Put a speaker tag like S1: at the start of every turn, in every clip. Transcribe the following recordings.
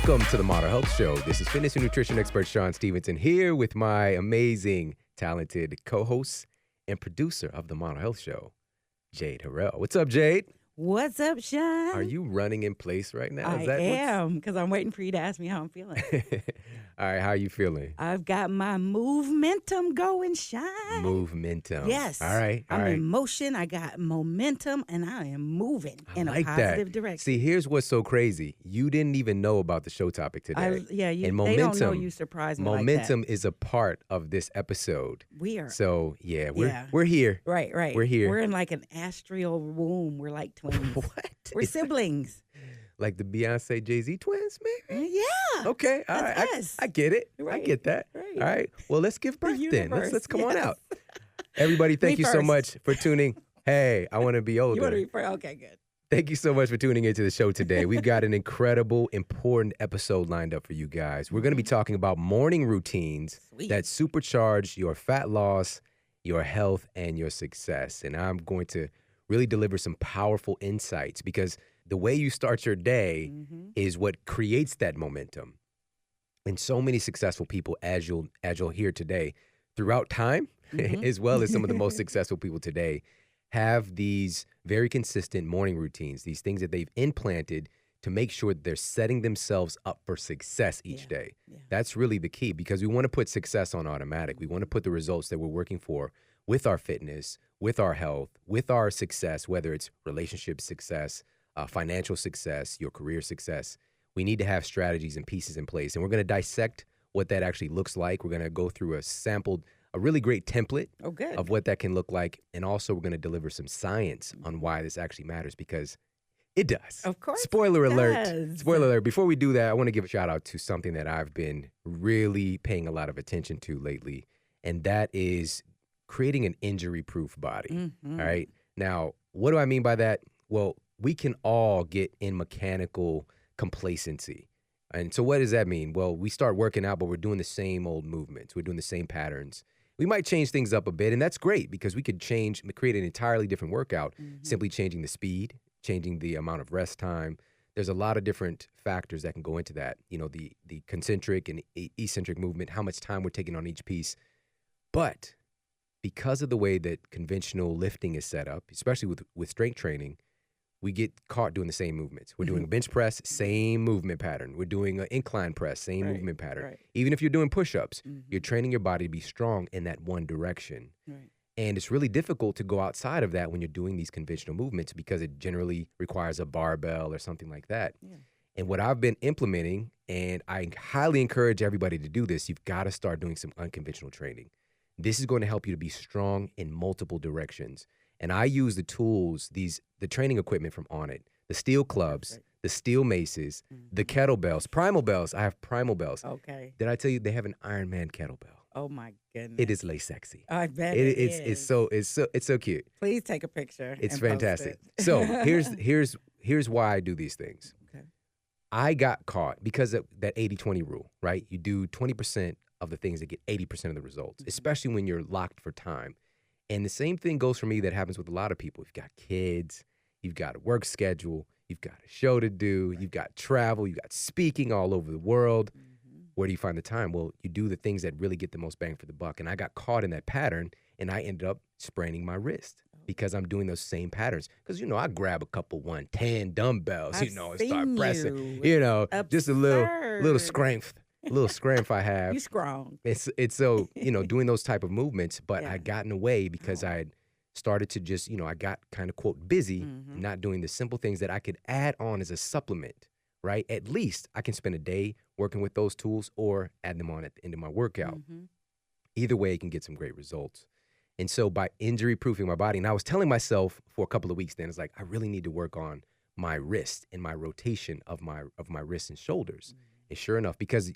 S1: Welcome to the Model Health Show. This is fitness and nutrition expert Shawn Stevenson here with my amazing, talented co-host and producer of the Model Health Show, Jade Harrell. What's up, Jade?
S2: What's up, Shawn?
S1: Are you running in place right now?
S2: I am, because I'm waiting for you to ask me how I'm feeling.
S1: All right, how are you feeling?
S2: I've got my momentum going, Shawn.
S1: Momentum.
S2: Yes.
S1: All right.
S2: I'm in motion. I got momentum, and I am moving in a positive direction.
S1: See, here's what's so crazy. You didn't even know about the show topic today.
S2: They don't know you surprised me
S1: Momentum
S2: like that.
S1: is a part of this episode.
S2: We are.
S1: So, we're here.
S2: Right.
S1: We're here.
S2: We're in like an astral womb. We're like twins.
S1: What?
S2: We're siblings.
S1: Like the Beyonce Jay-Z twins, maybe?
S2: Yeah.
S1: Okay. All right.
S2: Us.
S1: I get it.
S2: Right.
S1: I get that.
S2: Right.
S1: All right. Well, let's give birth then. Let's come on
S2: Yes.
S1: out. Everybody, thank
S2: Me
S1: you so
S2: first.
S1: much for tuning. Hey, I want to be older.
S2: You want to be first? Okay, good.
S1: Thank you so much for tuning into the show today. We've got an incredible, important episode lined up for you guys. We're going to be talking about morning routines that supercharge your fat loss, your health, and your success. And I'm going to really deliver some powerful insights because the way you start your day is what creates that momentum. And so many successful people, as you'll hear today, throughout time, as well as some of the most successful people today, have these very consistent morning routines, these things that they've implanted to make sure that they're setting themselves up for success each day. Yeah. That's really the key because we want to put success on automatic. We want to put the results that we're working for with our fitness, with our health, with our success, whether it's relationship success, financial success, your career success. We need to have strategies and pieces in place. And we're going to dissect what that actually looks like. We're going to go through a really great template of what that can look like. And also we're going to deliver some science on why this actually matters because it does.
S2: Of course.
S1: Spoiler
S2: it
S1: alert.
S2: does.
S1: Spoiler alert. Before we do that, I want to give a shout out to something that I've been really paying a lot of attention to lately. And that is creating an injury-proof body. All right. Now, what do I mean by that? Well, we can all get in mechanical complacency. And so what does that mean? Well, we start working out, but we're doing the same old movements. We're doing the same patterns. We might change things up a bit, and that's great because we could create an entirely different workout, simply changing the speed, changing the amount of rest time. There's a lot of different factors that can go into that. You know, the concentric and eccentric movement, how much time we're taking on each piece. But because of the way that conventional lifting is set up, especially with strength training, we get caught doing the same movements. We're doing a bench press, same movement pattern. We're doing an incline press, same movement pattern.
S2: Right.
S1: Even if you're doing push-ups, you're training your body to be strong in that one direction.
S2: Right.
S1: And it's really difficult to go outside of that when you're doing these conventional movements because it generally requires a barbell or something like that. Yeah. And what I've been implementing, and I highly encourage everybody to do this, you've got to start doing some unconventional training. This is going to help you to be strong in multiple directions. And I use the tools, the training equipment from Onnit, the steel clubs, the steel maces, the kettlebells, primal bells. I have primal bells.
S2: Okay.
S1: Did I tell you they have an Ironman kettlebell?
S2: Oh my goodness.
S1: It is lay sexy.
S2: I bet it is.
S1: It's so cute.
S2: Please take a picture.
S1: It's
S2: and
S1: fantastic.
S2: Post it.
S1: So here's why I do these things.
S2: Okay.
S1: I got caught because of that 80-20 rule, right? You do 20% of the things that get 80% of the results, especially when you're locked for time. And the same thing goes for me that happens with a lot of people. You've got kids, you've got a work schedule, you've got a show to do, you've got travel, you've got speaking all over the world. Where do you find the time? Well, you do the things that really get the most bang for the buck. And I got caught in that pattern, and I ended up spraining my wrist because I'm doing those same patterns. Because, I grab a couple 110 dumbbells, and start pressing, just a little strength. A little strength I have.
S2: You strong.
S1: It's so, doing those type of movements, but I got in the way because I had started to just, I got kind of, quote, busy, not doing the simple things that I could add on as a supplement, right? At least I can spend a day working with those tools or add them on at the end of my workout. Either way, it can get some great results. And so by injury-proofing my body, and I was telling myself for a couple of weeks then, it's like, I really need to work on my wrist and my rotation of my wrists and shoulders. And sure enough, because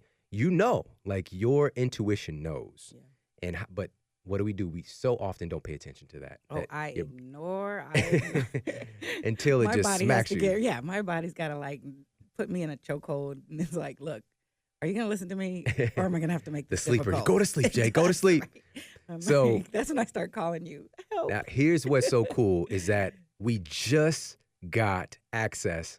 S1: like your intuition knows. Yeah. But what do? We so often don't pay attention to that.
S2: I ignore.
S1: Until it just smacks you.
S2: My body's got to put me in a chokehold. And it's like, look, are you going to listen to me or am I going to have to make this
S1: the sleeper?
S2: difficult?
S1: Go to sleep, Jay. Go to sleep.
S2: Right.
S1: So
S2: that's when I start calling you. Help.
S1: Now, here's what's so cool is that we just got access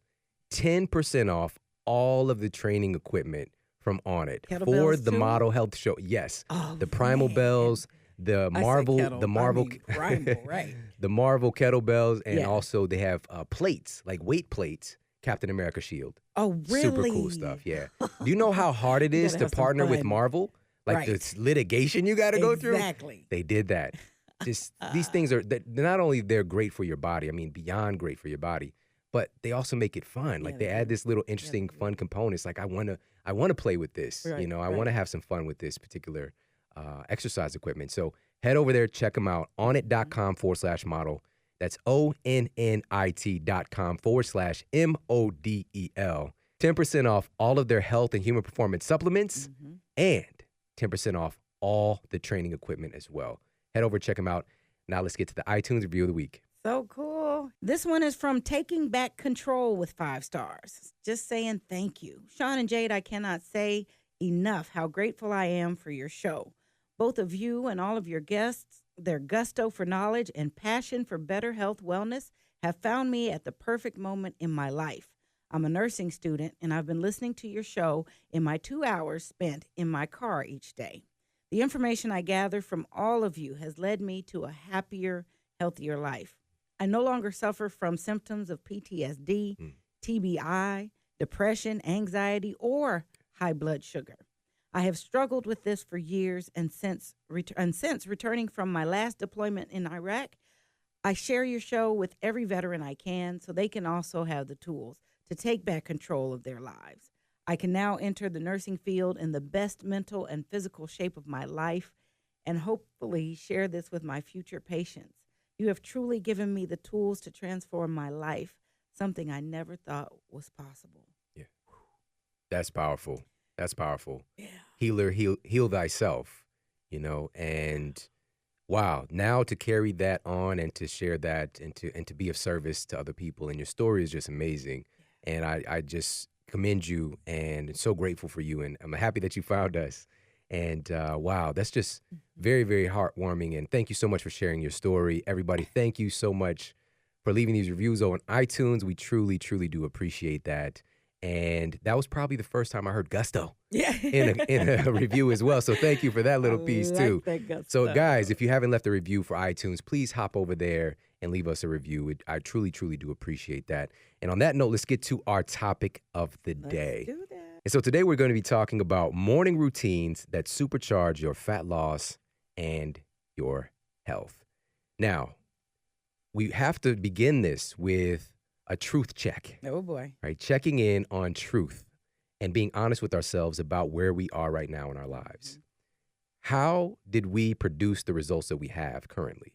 S1: 10% off all of the training equipment from On It for
S2: Kettlebells
S1: the
S2: too?
S1: Model Health Show. Yes,
S2: Oh,
S1: the Primal
S2: man.
S1: Bells, the
S2: I said
S1: Marvel,
S2: kettle,
S1: the
S2: I
S1: Marvel,
S2: mean primal, right.
S1: the Marvel kettlebells, and
S2: Yeah.
S1: also they have plates, like weight plates, Captain America shield.
S2: Oh, really?
S1: Super cool stuff. Yeah. Do you know how hard it
S2: You
S1: is
S2: gotta
S1: to
S2: have some
S1: partner with
S2: fun.
S1: Marvel? Like
S2: Right.
S1: the litigation you got to go through.
S2: Exactly.
S1: They did that. Just these things are they're not only they're great for your body. I mean, beyond great for your body, but they also make it fun.
S2: Yeah,
S1: Like
S2: they
S1: they add
S2: do.
S1: this little interesting, fun components. Like I want to play with this.
S2: Right,
S1: You know, I
S2: right.
S1: want to have some fun with this particular exercise equipment. So head over there, check them out. onit.com/model. That's ONNIT.com/MODEL. 10% off all of their health and human performance supplements and 10% off all the training equipment as well. Head over, check them out. Now let's get to the iTunes review of the week.
S2: So cool. This one is from Taking Back Control with 5 stars. Just saying thank you. Shawn and Jade, I cannot say enough how grateful I am for your show. Both of you and all of your guests, their gusto for knowledge and passion for better health wellness have found me at the perfect moment in my life. I'm a nursing student, and I've been listening to your show in my 2 hours spent in my car each day. The information I gather from all of you has led me to a happier, healthier life. I no longer suffer from symptoms of PTSD, TBI, depression, anxiety, or high blood sugar. I have struggled with this for years, and since returning from my last deployment in Iraq, I share your show with every veteran I can so they can also have the tools to take back control of their lives. I can now enter the nursing field in the best mental and physical shape of my life and hopefully share this with my future patients. You have truly given me the tools to transform my life, something I never thought was possible.
S1: Yeah. That's powerful. That's powerful.
S2: Yeah.
S1: Healer, heal thyself, you know, and wow, now to carry that on and to share that and to be of service to other people. And your story is just amazing. And I just commend you and so grateful for you. And I'm happy that you found us. And wow, that's just very, very heartwarming. And thank you so much for sharing your story. Everybody, thank you so much for leaving these reviews on iTunes. We truly, truly do appreciate that. And that was probably the first time I heard gusto in a review as well. So thank you for that little piece too.
S2: That gusto.
S1: So guys, if you haven't left a review for iTunes, please hop over there and leave us a review. I truly, truly do appreciate that. And on that note, let's get to our topic of the day.
S2: Let's do that.
S1: And so today we're going to be talking about morning routines that supercharge your fat loss and your health. Now, we have to begin this with a truth check.
S2: Oh, boy.
S1: Right? Checking in on truth and being honest with ourselves about where we are right now in our lives. How did we produce the results that we have currently?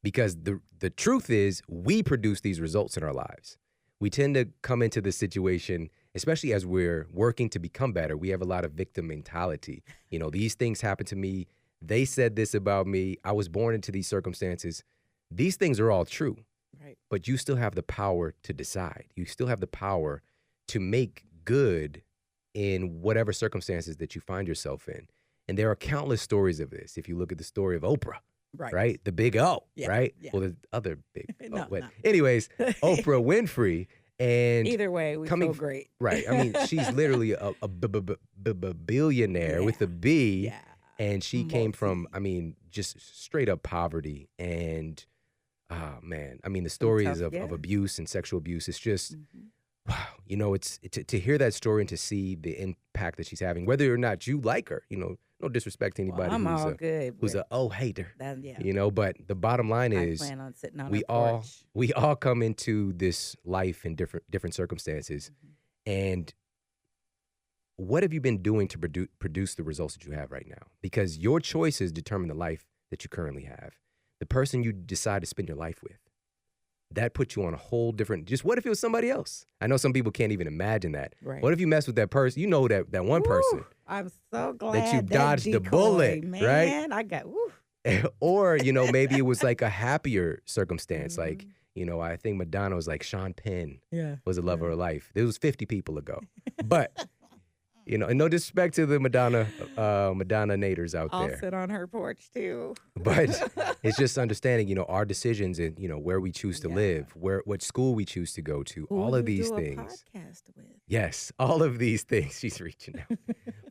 S1: Because the truth is we produce these results in our lives. We tend to come into this situation, especially as we're working to become better. We have a lot of victim mentality. You know, these things happened to me. They said this about me. I was born into these circumstances. These things are all true.
S2: Right.
S1: But you still have the power to decide. You still have the power to make good in whatever circumstances that you find yourself in. And there are countless stories of this. If you look at the story of Oprah, right? The big O, right?
S2: Yeah.
S1: Well, the other big O.
S2: No,
S1: But
S2: no.
S1: anyways, Oprah Winfrey. And
S2: Either way, we feel great.
S1: Right. I mean, she's literally a billionaire with a B.
S2: Yeah.
S1: And she came from, I mean, just straight up poverty. And oh man, I mean, the stories of abuse and sexual abuse, it's just, wow, you know, it's to hear that story and to see the impact that she's having, whether or not you like her, you know, no disrespect to anybody who's a hater, you know, but the bottom line is
S2: I plan on sitting on
S1: we all come into this life in different circumstances. And what have you been doing to produce the results that you have right now? Because your choices determine the life that you currently have. The person you decide to spend your life with, that puts you on a whole different, just what if it was somebody else? I know some people can't even imagine that.
S2: Right.
S1: What if you mess with that person? You know that one person.
S2: I'm so glad
S1: that you dodged the bullet,
S2: man.
S1: right?
S2: I got,
S1: Or, you know, maybe it was like a happier circumstance. Like, you know, I think Madonna was like Sean Penn was a lover of life. This was 50 people ago. But And no disrespect to the Madonna nators out
S2: I'll
S1: there.
S2: sit on her porch too.
S1: But it's just understanding, our decisions and, where we choose to live, what school we choose to go to, all of these things.
S2: Do a podcast with.
S1: Yes, all of these things. She's reaching out.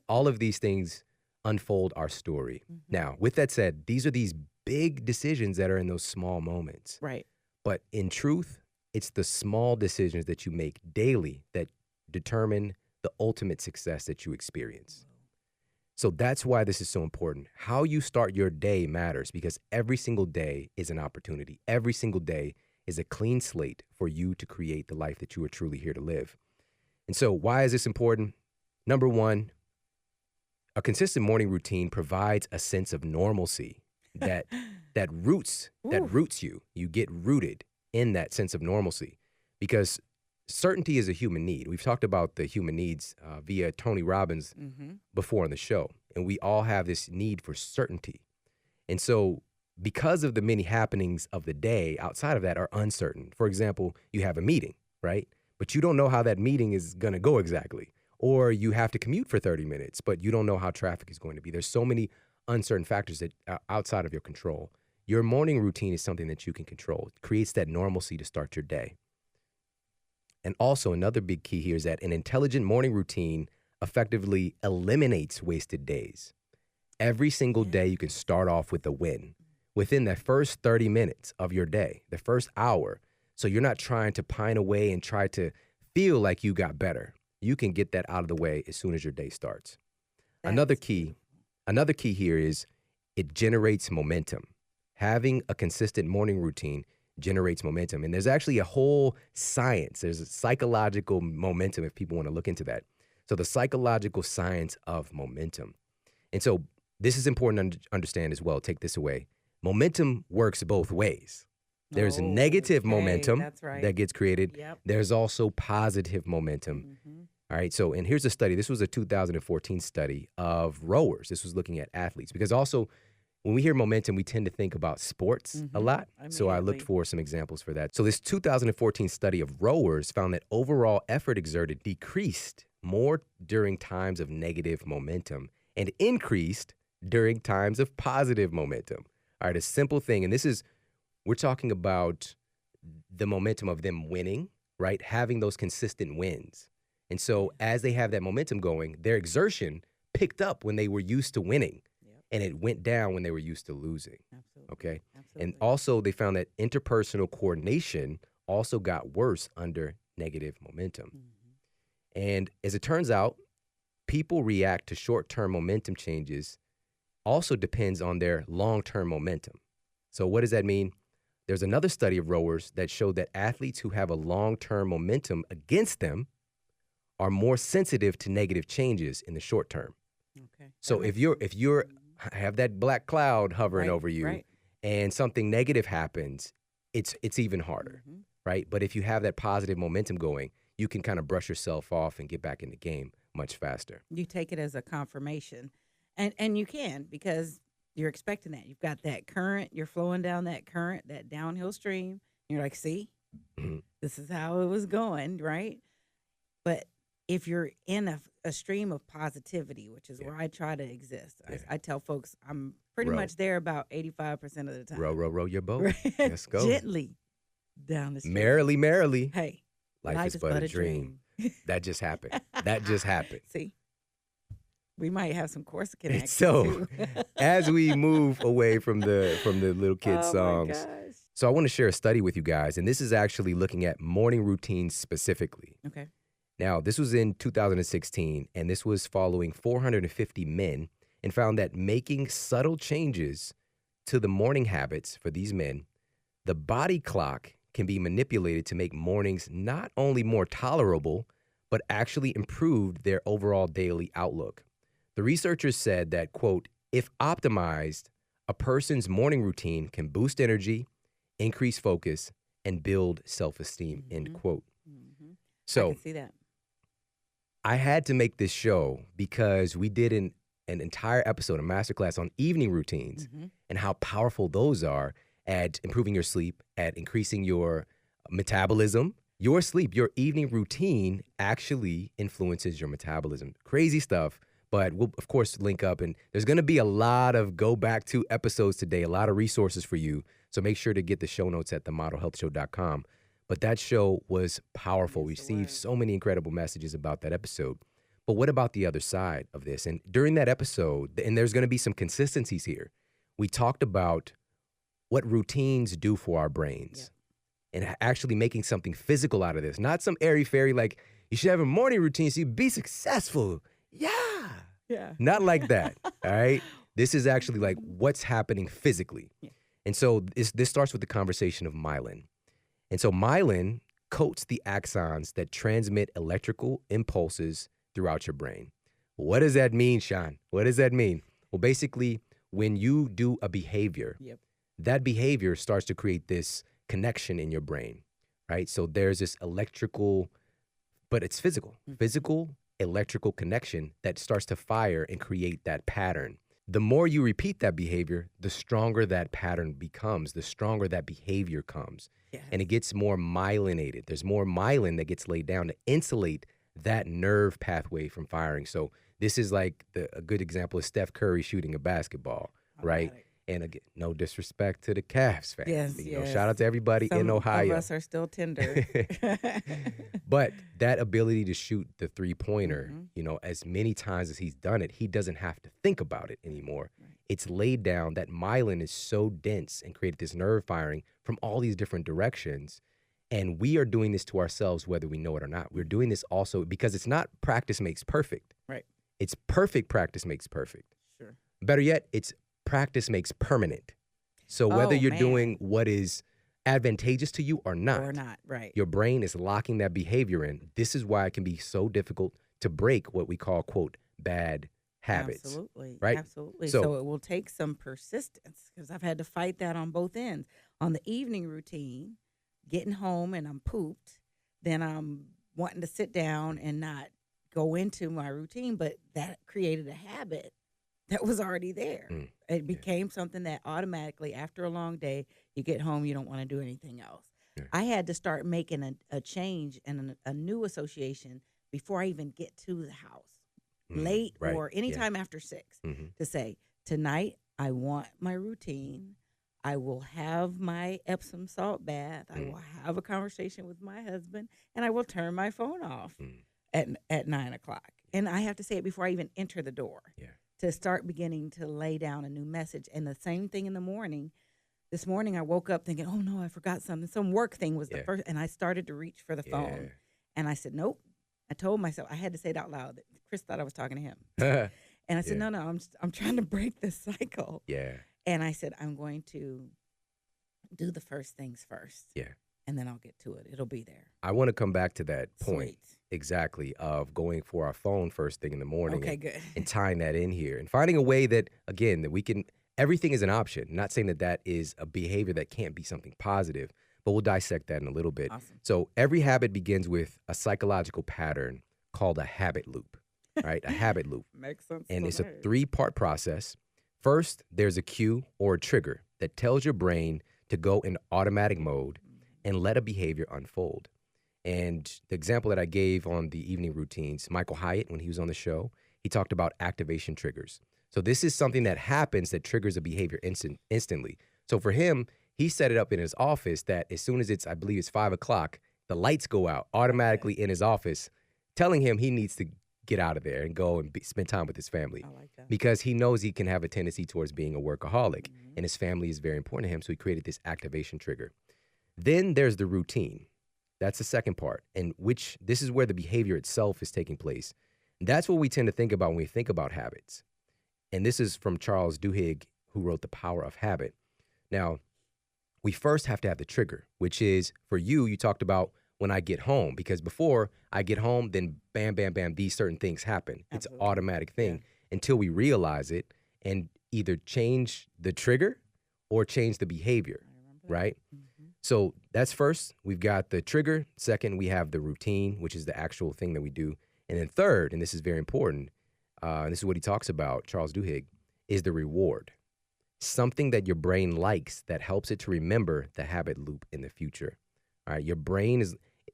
S1: All of these things unfold our story. Now, with that said, these are these big decisions that are in those small moments.
S2: Right.
S1: But in truth, it's the small decisions that you make daily that determine the ultimate success that you experience. So that's why this is so important. How you start your day matters, because every single day is an opportunity. Every single day is a clean slate for you to create the life that you are truly here to live. And so why is this important? Number one, a consistent morning routine provides a sense of normalcy that roots you. You get rooted in that sense of normalcy, because certainty is a human need. We've talked about the human needs via Tony Robbins before on the show, and we all have this need for certainty. And so because of the many happenings of the day outside of that are uncertain. For example, you have a meeting, right? But you don't know how that meeting is going to go exactly. Or you have to commute for 30 minutes, but you don't know how traffic is going to be. There's so many uncertain factors that are outside of your control. Your morning routine is something that you can control. It creates that normalcy to start your day. And also another big key here is that an intelligent morning routine effectively eliminates wasted days. Every single day you can start off with a win within the first 30 minutes of your day, the first hour. So you're not trying to pine away and try to feel like you got better. You can get that out of the way as soon as your day starts. Another key here is it generates momentum. Having a consistent morning routine generates momentum. And there's actually a whole science. There's a psychological momentum if people want to look into that. So the psychological science of momentum. And so this is important to understand as well. Take this away. Momentum works both ways. There's negative momentum that gets created. Yep. There's also positive momentum. All right. So, and here's a study. This was a 2014 study of rowers. This was looking at athletes, because also when we hear momentum, we tend to think about sports a lot. So I looked for some examples for that. So this 2014 study of rowers found that overall effort exerted decreased more during times of negative momentum and increased during times of positive momentum. All right. A simple thing. And we're talking about the momentum of them winning, right? Having those consistent wins. And so as they have that momentum going, their exertion picked up when they were used to winning, and it went down when they were used to losing. Absolutely. Okay. Absolutely. And also they found that interpersonal coordination also got worse under negative momentum. And as it turns out, people react to short-term momentum changes also depends on their long-term momentum. So what does that mean? There's another study of rowers that showed that athletes who have a long-term momentum against them are more sensitive to negative changes in the short term. Okay. So if you're have that black cloud hovering over you and something negative happens, it's even harder, right? But if you have that positive momentum going, you can kind of brush yourself off and get back in the game much faster.
S2: You take it as a confirmation, and you can, because you're expecting that. You've got that current, you're flowing down that current, that downhill stream. You're like, see, this is how it was going, right? But if you're in a stream of positivity, which is where I try to exist, I tell folks I'm pretty much there about 85% of the time.
S1: Row your boat. Right? Let's go.
S2: Gently down the stream.
S1: Merrily.
S2: Hey,
S1: life is but a dream. That just happened.
S2: See? We might have some Corsican accents
S1: too. As we move away from the little kid songs, so I want to share a study with you guys, and this is actually looking at morning routines specifically.
S2: Okay.
S1: Now, this was in 2016, and this was following 450 men, and found that making subtle changes to the morning habits for these men, the body clock can be manipulated to make mornings not only more tolerable, but actually improved their overall daily outlook. The researchers said that, quote, if optimized, a person's morning routine can boost energy, increase focus, and build self-esteem, end quote. So
S2: I can see that.
S1: I had to make this show because we did an entire episode, a masterclass on evening routines and how powerful those are at improving your sleep, at increasing your metabolism, Your sleep, your evening routine actually influences your metabolism. Crazy stuff, but we'll, of course, link up. And there's going to be a lot of go back to episodes today, a lot of resources for you. So make sure to get the show notes at themodelhealthshow.com. But that show was powerful. We received so many incredible messages about that episode. But what about the other side of this? And during that episode, and there's going to be some consistencies here, we talked about what routines do for our brains and actually making something physical out of this. Not some airy-fairy, like, you should have a morning routine so you be successful. Yeah. Not like that, all right? This is actually like what's happening physically. Yeah. And so this starts with the conversation of myelin. And so myelin coats the axons that transmit electrical impulses throughout your brain. What does that mean, Shawn? What does that mean? Well, basically, when you do a behavior, that behavior starts to create this connection in your brain, right? So there's this electrical, but it's physical electrical connection that starts to fire and create that pattern. The more you repeat that behavior, the stronger that pattern becomes, the stronger that behavior comes. Yes. And it gets more myelinated. There's more myelin that gets laid down to insulate that nerve pathway from firing. So this is like a good example is Steph Curry shooting a basketball, right? And again, no disrespect to the Cavs fans.
S2: Yes,
S1: you know, shout out to everybody in Ohio.
S2: Some of us are still tender.
S1: But that ability to shoot the three-pointer, you know, as many times as he's done it, he doesn't have to think about it anymore. Right. It's laid down. That myelin is so dense and created this nerve firing from all these different directions. And we are doing this to ourselves whether we know it or not. We're doing this also because it's not practice makes perfect.
S2: Right.
S1: It's perfect practice makes perfect.
S2: Sure.
S1: Better yet, it's practice makes permanent. So whether you're doing what is advantageous to you or not,
S2: right.
S1: Your brain is locking that behavior in. This is why it can be so difficult to break what we call, quote, bad habits.
S2: Absolutely.
S1: Right?
S2: Absolutely. So it will take some persistence because I've had to fight that on both ends. On the evening routine, getting home and I'm pooped, then I'm wanting to sit down and not go into my routine, but that created a habit that was already there. It became something that automatically, after a long day, you get home, you don't want to do anything else. Yeah. I had to start making a change and a new association before I even get to the house, late or anytime after 6, to say, tonight I want my routine. I will have my Epsom salt bath. I will have a conversation with my husband, and I will turn my phone off at 9 o'clock. And I have to say it before I even enter the door. Yeah. To start beginning to lay down a new message. And the same thing in the morning. This morning I woke up thinking, oh no, I forgot something. Some work thing was the first, and I started to reach for the phone. And I said, nope. I told myself, I had to say it out loud. Chris thought I was talking to him. And I said, no, I'm trying to break this cycle. Yeah. And I said, I'm going to do the first things first. Yeah. And then I'll get to it. It'll be there.
S1: I want to come back to that point.
S2: Sweet.
S1: Exactly, of going for our phone first thing in the morning.
S2: Okay, good.
S1: And tying that in here and finding a way that, again, that we can, everything is an option. Not saying that that is a behavior that can't be something positive, but we'll dissect that in a little bit.
S2: Awesome.
S1: So every habit begins with a psychological pattern called a habit loop, right? A habit loop.
S2: Makes sense.
S1: And it's a 3-part process. First, there's a cue or a trigger that tells your brain to go in automatic mode and let a behavior unfold. And the example that I gave on the evening routines, Michael Hyatt, when he was on the show, he talked about activation triggers. So this is something that happens that triggers a behavior instantly. So for him, he set it up in his office that as soon as I believe it's 5 o'clock, the lights go out automatically in his office, telling him he needs to get out of there and go and spend time with his family.
S2: I like that.
S1: Because he knows he can have a tendency towards being a workaholic, and his family is very important to him. So he created this activation trigger. Then there's the routine. That's the second part, and which this is where the behavior itself is taking place. That's what we tend to think about when we think about habits. And this is from Charles Duhigg, who wrote The Power of Habit. Now, we first have to have the trigger, which is, for you talked about when I get home, because before I get home, then bam, bam, bam, these certain things happen. Absolutely. It's an automatic thing until we realize it and either change the trigger or change the behavior, right? So that's first, we've got the trigger. Second, we have the routine, which is the actual thing that we do. And then third, and this is very important, and this is what he talks about, Charles Duhigg, is the reward. Something that your brain likes that helps it to remember the habit loop in the future. All right, your brain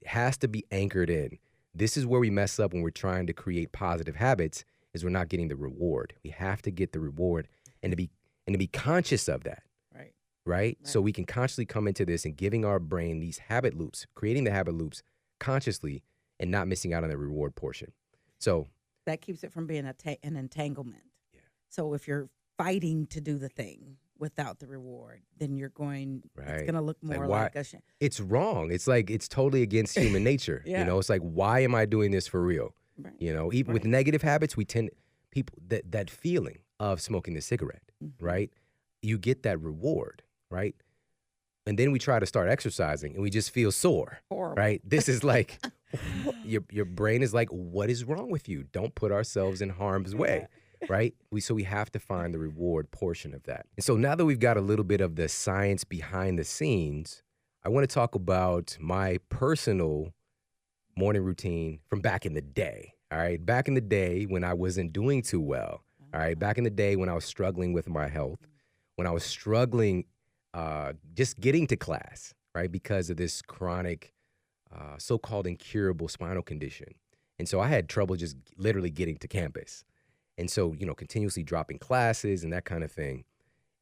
S1: has to be anchored in. This is where we mess up when we're trying to create positive habits, is we're not getting the reward. We have to get the reward and to be conscious of that. Right? So we can consciously come into this and giving our brain these habit loops, creating the habit loops consciously and not missing out on the reward portion. So
S2: that keeps it from being an entanglement.
S1: Yeah.
S2: So if you're fighting to do the thing without the reward, then it's going to look more like a
S1: it's wrong. It's like, it's totally against human nature.
S2: Yeah.
S1: You know, it's like, why am I doing this for real?
S2: Right.
S1: You know, even with negative habits, we tend, people, that feeling of smoking the cigarette, right? You get that reward, right? And then we try to start exercising and we just feel sore.
S2: Horrible.
S1: Right? This is like, your brain is like, what is wrong with you? Don't put ourselves in harm's way. Right? So we have to find the reward portion of that. And so now that we've got a little bit of the science behind the scenes, I want to talk about my personal morning routine from back in the day. All right. Back in the day when I wasn't doing too well. All right. Back in the day when I was struggling with my health, when I was struggling just getting to class, right? Because of this chronic, so-called incurable spinal condition. And so I had trouble just literally getting to campus. And so, you know, continuously dropping classes and that kind of thing.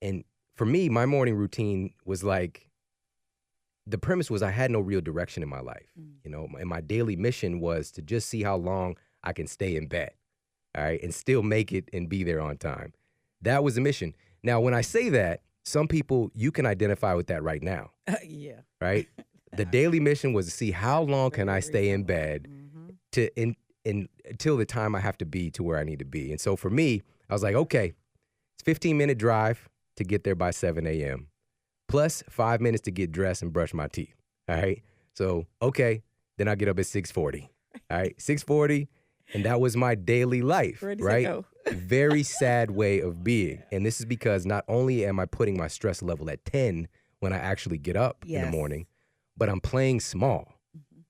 S1: And for me, my morning routine was like, the premise was I had no real direction in my life, you know, and my daily mission was to just see how long I can stay in bed, all right, and still make it and be there on time. That was the mission. Now, when I say that, some people, you can identify with that right now.
S2: Yeah.
S1: Right? The daily mission was to see how long can I stay in bed until the time I have to be to where I need to be. And so for me, I was like, okay, it's a 15-minute drive to get there by 7 a.m. plus 5 minutes to get dressed and brush my teeth. All right. So, okay, then I get up at 6:40. All right. 6:40. And that was my daily life.
S2: Ready,
S1: right?
S2: set, go.
S1: Very sad way of being. And this is because not only am I putting my stress level at 10 when I actually get up in the morning, but I'm playing small.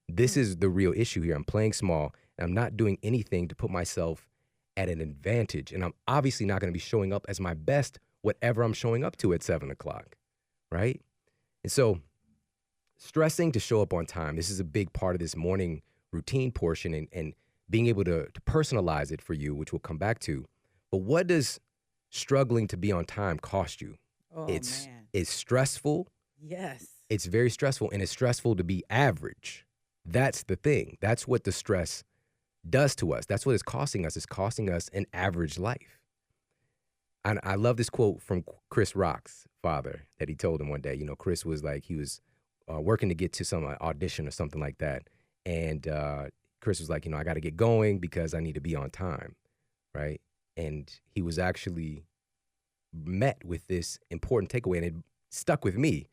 S1: This is the real issue here. I'm playing small. And I'm not doing anything to put myself at an advantage. And I'm obviously not going to be showing up as my best, whatever I'm showing up to at 7 o'clock, right? And so stressing to show up on time, this is a big part of this morning routine portion and being able to personalize it for you, which we'll come back to. But what does struggling to be on time cost you?
S2: Oh,
S1: It's stressful.
S2: Yes.
S1: It's very stressful, and it's stressful to be average. That's the thing. That's what the stress does to us. That's what it's costing us. It's costing us an average life. And I love this quote from Chris Rock's father that he told him one day. You know, Chris was like, he was working to get to some audition or something like that. And Chris was like, you know, I got to get going because I need to be on time, right? And he was actually met with this important takeaway, and it stuck with me.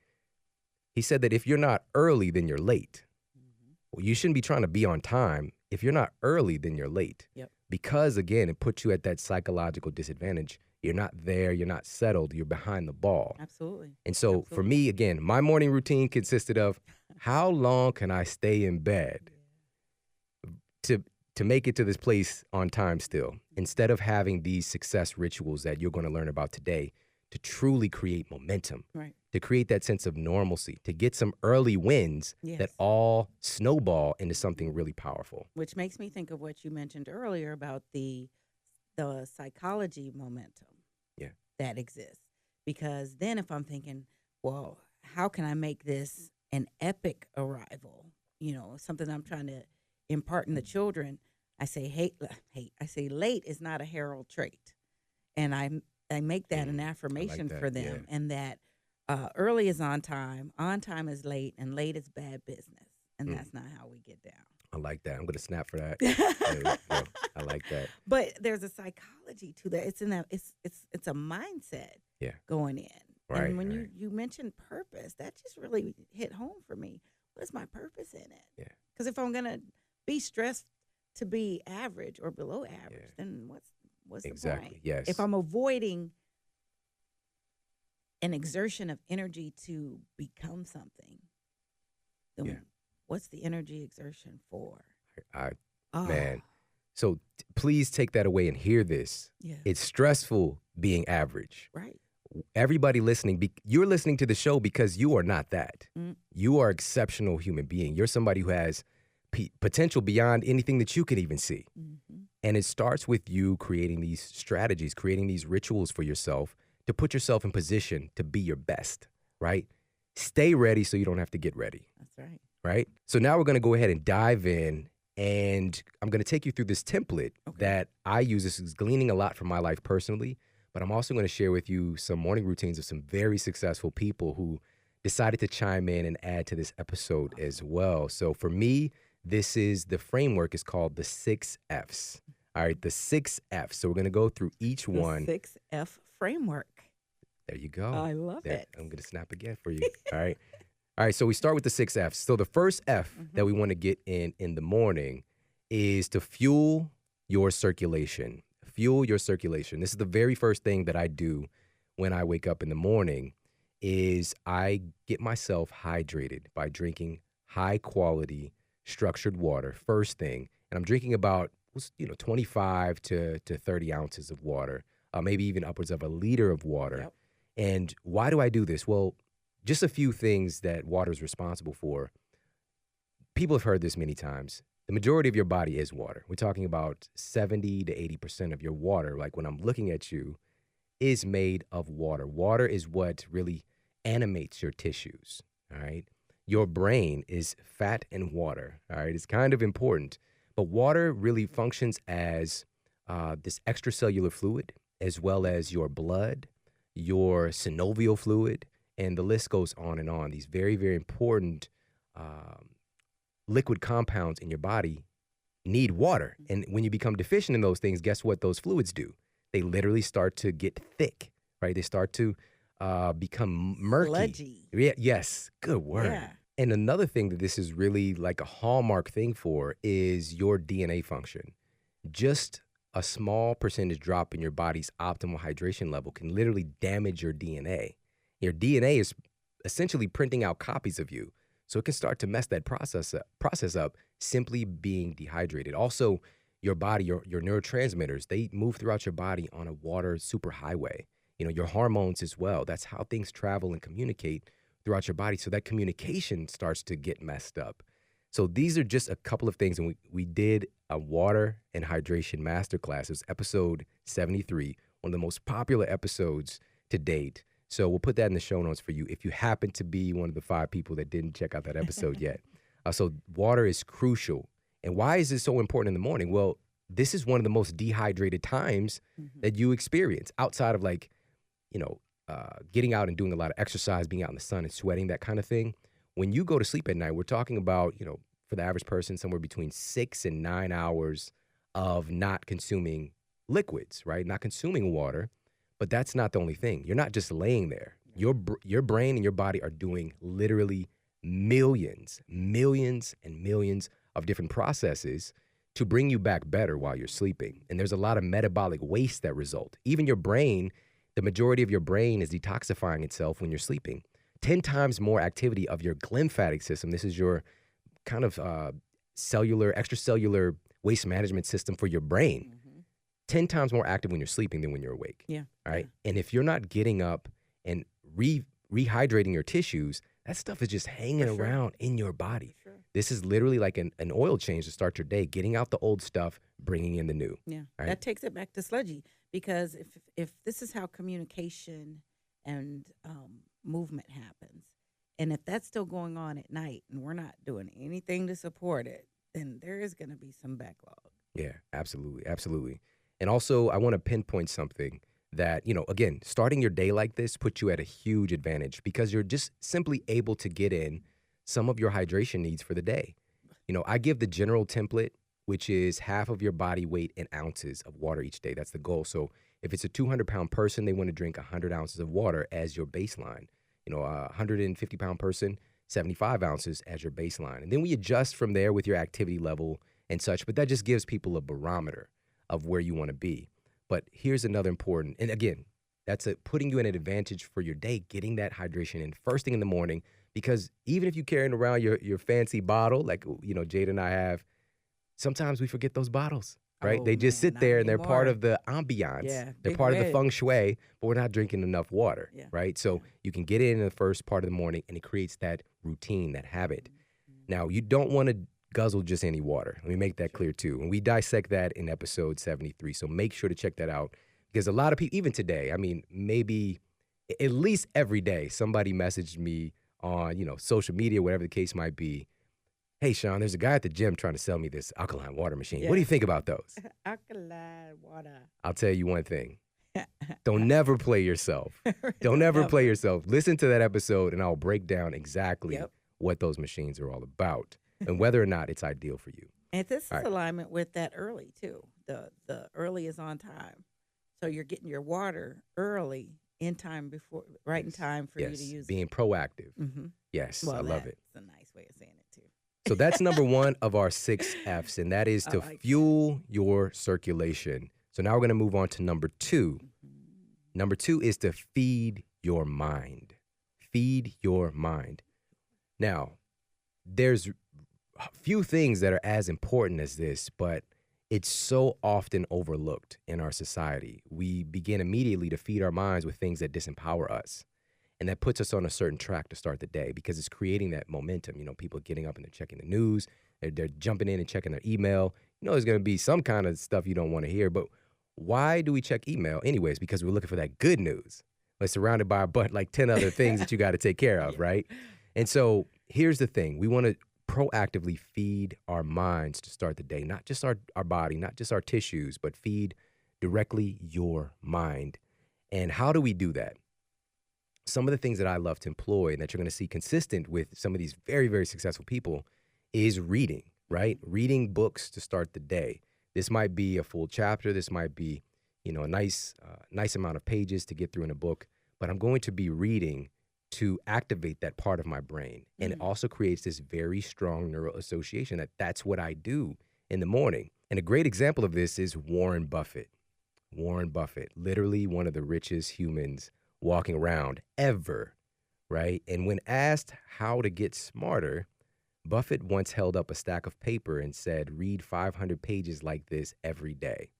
S1: He said that if you're not early, then you're late. Well, you shouldn't be trying to be on time. If you're not early, then you're late.
S2: Yep.
S1: Because, again, it puts you at that psychological disadvantage. You're not there. You're not settled. You're behind the ball.
S2: Absolutely.
S1: And so for me, again, my morning routine consisted of how long can I stay in bed to make it to this place on time still, instead of having these success rituals that you're going to learn about today to truly create momentum,
S2: Right.
S1: to create that sense of normalcy, to get some early wins that all snowball into something really powerful.
S2: Which makes me think of what you mentioned earlier about the psychology momentum that exists. Because then if I'm thinking, well, how can I make this an epic arrival? You know, something I'm trying to impart in the children. I say, I say late is not a herald trait. And I make that an affirmation for them, and that early is on time is late, and late is bad business. And that's not how we get down.
S1: I like that. I'm going to snap for that. I like that.
S2: But there's a psychology to that. It's in that. It's a mindset. Going in.
S1: Right.
S2: And when you mentioned purpose, that just really hit home for me. What is my purpose in it?
S1: Yeah.
S2: Because if I'm gonna be stressed to be average or below average, then what's the point?
S1: Yes.
S2: If I'm avoiding an exertion of energy to become something, then what's the energy exertion for?
S1: Man. So please take that away and hear this.
S2: Yeah.
S1: It's stressful being average.
S2: Right.
S1: Everybody listening, you're listening to the show because you are not that. You are an exceptional human being. You're somebody who has potential beyond anything that you can even see.
S2: Mm-hmm.
S1: And it starts with you creating these strategies, creating these rituals for yourself to put yourself in position to be your best, right? Stay ready so you don't have to get ready.
S2: That's right.
S1: Right? So now we're going to go ahead and dive in, and I'm going to take you through this template that I use. This is gleaning a lot from my life personally, but I'm also going to share with you some morning routines of some very successful people who decided to chime in and add to this episode as well. So for me, the framework is called the 6 F's. All right, the 6 F's. So we're going to go through each one.
S2: 6F framework.
S1: There you go.
S2: I love it.
S1: I'm going to snap again for you. All right. All right, so we start with the 6 F's. So the first F that we want to get in the morning is to fuel your circulation. Fuel your circulation. This is the very first thing that I do when I wake up in the morning is I get myself hydrated by drinking high-quality, structured water first thing. And I'm drinking about 25 to 30 ounces of water, maybe even upwards of a liter of water.
S2: Yep.
S1: And why do I do this? Well, just a few things that water is responsible for. People have heard this many times. The majority of your body is water. We're talking about 70 to 80% of your water, like when I'm looking at you, is made of water. Water is what really animates your tissues, all right? Your brain is fat and water, all right? It's kind of important. But water really functions as this extracellular fluid, as well as your blood, your synovial fluid, and the list goes on and on. These very, very important liquid compounds in your body need water. And when you become deficient in those things, guess what those fluids do? They literally start to get thick, right? They start to become murky.
S2: Sludgy.
S1: Yes, good word.
S2: Yeah.
S1: And another thing that this is really like a hallmark thing for is your DNA function. Just a small percentage drop in your body's optimal hydration level can literally damage your DNA. Your DNA is essentially printing out copies of you. So it can start to mess that process up simply being dehydrated. Also, your body, your neurotransmitters, they move throughout your body on a water superhighway. Your hormones as well. That's how things travel and communicate throughout your body. So that communication starts to get messed up. So these are just a couple of things. And we did a water and hydration masterclass. It was episode 73, one of the most popular episodes to date. So we'll put that in the show notes for you if you happen to be one of the 5 people that didn't check out that episode yet. So water is crucial. And why is it so important in the morning? Well, this is one of the most dehydrated times that you experience outside of getting out and doing a lot of exercise, being out in the sun and sweating, that kind of thing. When you go to sleep at night, we're talking about, for the average person, somewhere between 6 and 9 hours of not consuming liquids, right? Not consuming water. But that's not the only thing. You're not just laying there. Your brain and your body are doing literally millions and millions of different processes to bring you back better while you're sleeping. And there's a lot of metabolic waste that result. Even your brain, the majority of your brain is detoxifying itself when you're sleeping. 10 times more activity of your glymphatic system. This is your kind of extracellular waste management system for your brain. 10 times more active when you're sleeping than when you're awake.
S2: Yeah.
S1: All right. And if you're not getting up and rehydrating your tissues, that stuff is just hanging around in your body.
S2: Sure.
S1: This is literally like an oil change to start your day, getting out the old stuff, bringing in the new.
S2: Yeah.
S1: Right?
S2: That takes it back to sludgy, because if this is how communication and movement happens, and if that's still going on at night and we're not doing anything to support it, then there is going to be some backlog.
S1: Yeah, absolutely. Absolutely. And also, I want to pinpoint something that, again, starting your day like this puts you at a huge advantage because you're just simply able to get in some of your hydration needs for the day. I give the general template, which is half of your body weight in ounces of water each day. That's the goal. So if it's a 200-pound person, they want to drink 100 ounces of water as your baseline. A 150-pound person, 75 ounces as your baseline. And then we adjust from there with your activity level and such, but that just gives people a barometer of where you want to be. But here's another important, and again, that's putting you in an advantage for your day, getting that hydration in first thing in the morning, because even if you're carrying around your fancy bottle, like, Jade and I have, sometimes we forget those bottles. right?
S2: Oh,
S1: They just
S2: man,
S1: sit
S2: not
S1: there and they're part
S2: anymore.
S1: of the ambiance.
S2: Yeah,
S1: They're
S2: big
S1: part of the
S2: red.
S1: feng shui, but we're not drinking enough water,
S2: Yeah,
S1: right? So you can get it in the first part of the morning and it creates that routine, that habit. Now, you don't want to guzzle just any water. Let me make that clear too. And we dissect that in episode 73. So make sure to check that out because a lot of people, even today, I mean, maybe at least every day, somebody messaged me on, social media, whatever the case might be. Hey, Shawn, there's a guy at the gym trying to sell me this alkaline water machine. What do you think about those?
S2: Alkaline water.
S1: I'll tell you one thing. Don't never play yourself. Don't ever play yourself. Listen to that episode and I'll break down exactly what those machines are all about and whether or not it's ideal for you.
S2: And this is alignment with that early too. The early is on time. So you're getting your water early in time in time for you to use
S1: being proactive. Yes,
S2: well,
S1: I love it.
S2: It's a nice way of saying it too.
S1: So that's number 1 of our 6 F's, and that is to fuel your circulation. So now we're going to move on to number 2. Number 2 is to feed your mind. Feed your mind. Now, there's a few things that are as important as this, but it's so often overlooked in our society. We begin immediately to feed our minds with things that disempower us. And that puts us on a certain track to start the day because it's creating that momentum. People getting up and they're checking the news. They're jumping in and checking their email. There's going to be some kind of stuff you don't want to hear. But why do we check email anyways? Because we're looking for that good news. We're surrounded by like 10 other things that you got to take care of, right? And so here's the thing. We want to proactively feed our minds to start the day, not just our body, not just our tissues, but feed directly your mind. And how do we do that? Some of the things that I love to employ and that you're going to see consistent with some of these very, very successful people is reading, right? Reading books to start the day. This might be a full chapter. This might be, a nice amount of pages to get through in a book, but I'm going to be reading to activate that part of my brain. And it also creates this very strong neural association that's what I do in the morning. And a great example of this is Warren Buffett. Warren Buffett, literally one of the richest humans walking around ever, right? And when asked how to get smarter, Buffett once held up a stack of paper and said, read 500 pages like this every day.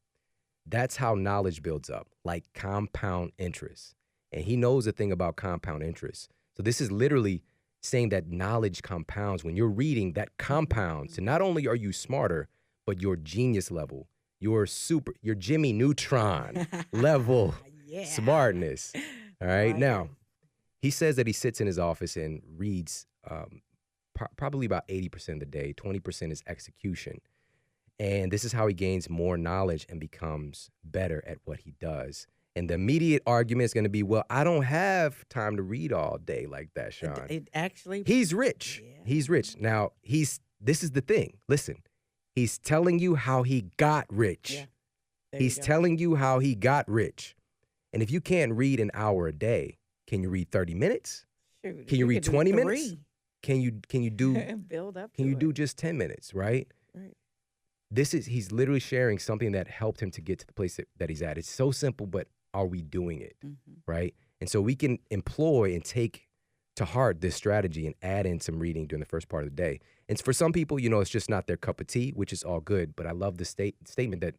S1: That's how knowledge builds up, like compound interest. And he knows a thing about compound interest. So this is literally saying that knowledge compounds. When you're reading, that compounds. So not only are you smarter, but your genius level, your Jimmy Neutron level smartness. All right. Now, he says that he sits in his office and reads probably about 80% of the day. 20% is execution. And this is how he gains more knowledge and becomes better at what he does. And the immediate argument is going to be, well, I don't have time to read all day like that, Shawn. He's rich. Yeah. He's rich. Now, this is the thing. Listen, he's telling you how he got rich. Yeah. He's telling you how he got rich. And if you can't read an hour a day, can you read 30 minutes?
S2: Shoot,
S1: can you read 20 minutes? Can you do
S2: build up?
S1: Can you do just 10 minutes, right?
S2: Right.
S1: He's literally sharing something that helped him to get to the place that he's at. It's so simple, but are we doing it, right? And so we can employ and take to heart this strategy and add in some reading during the first part of the day. And for some people, it's just not their cup of tea, which is all good. But I love the statement that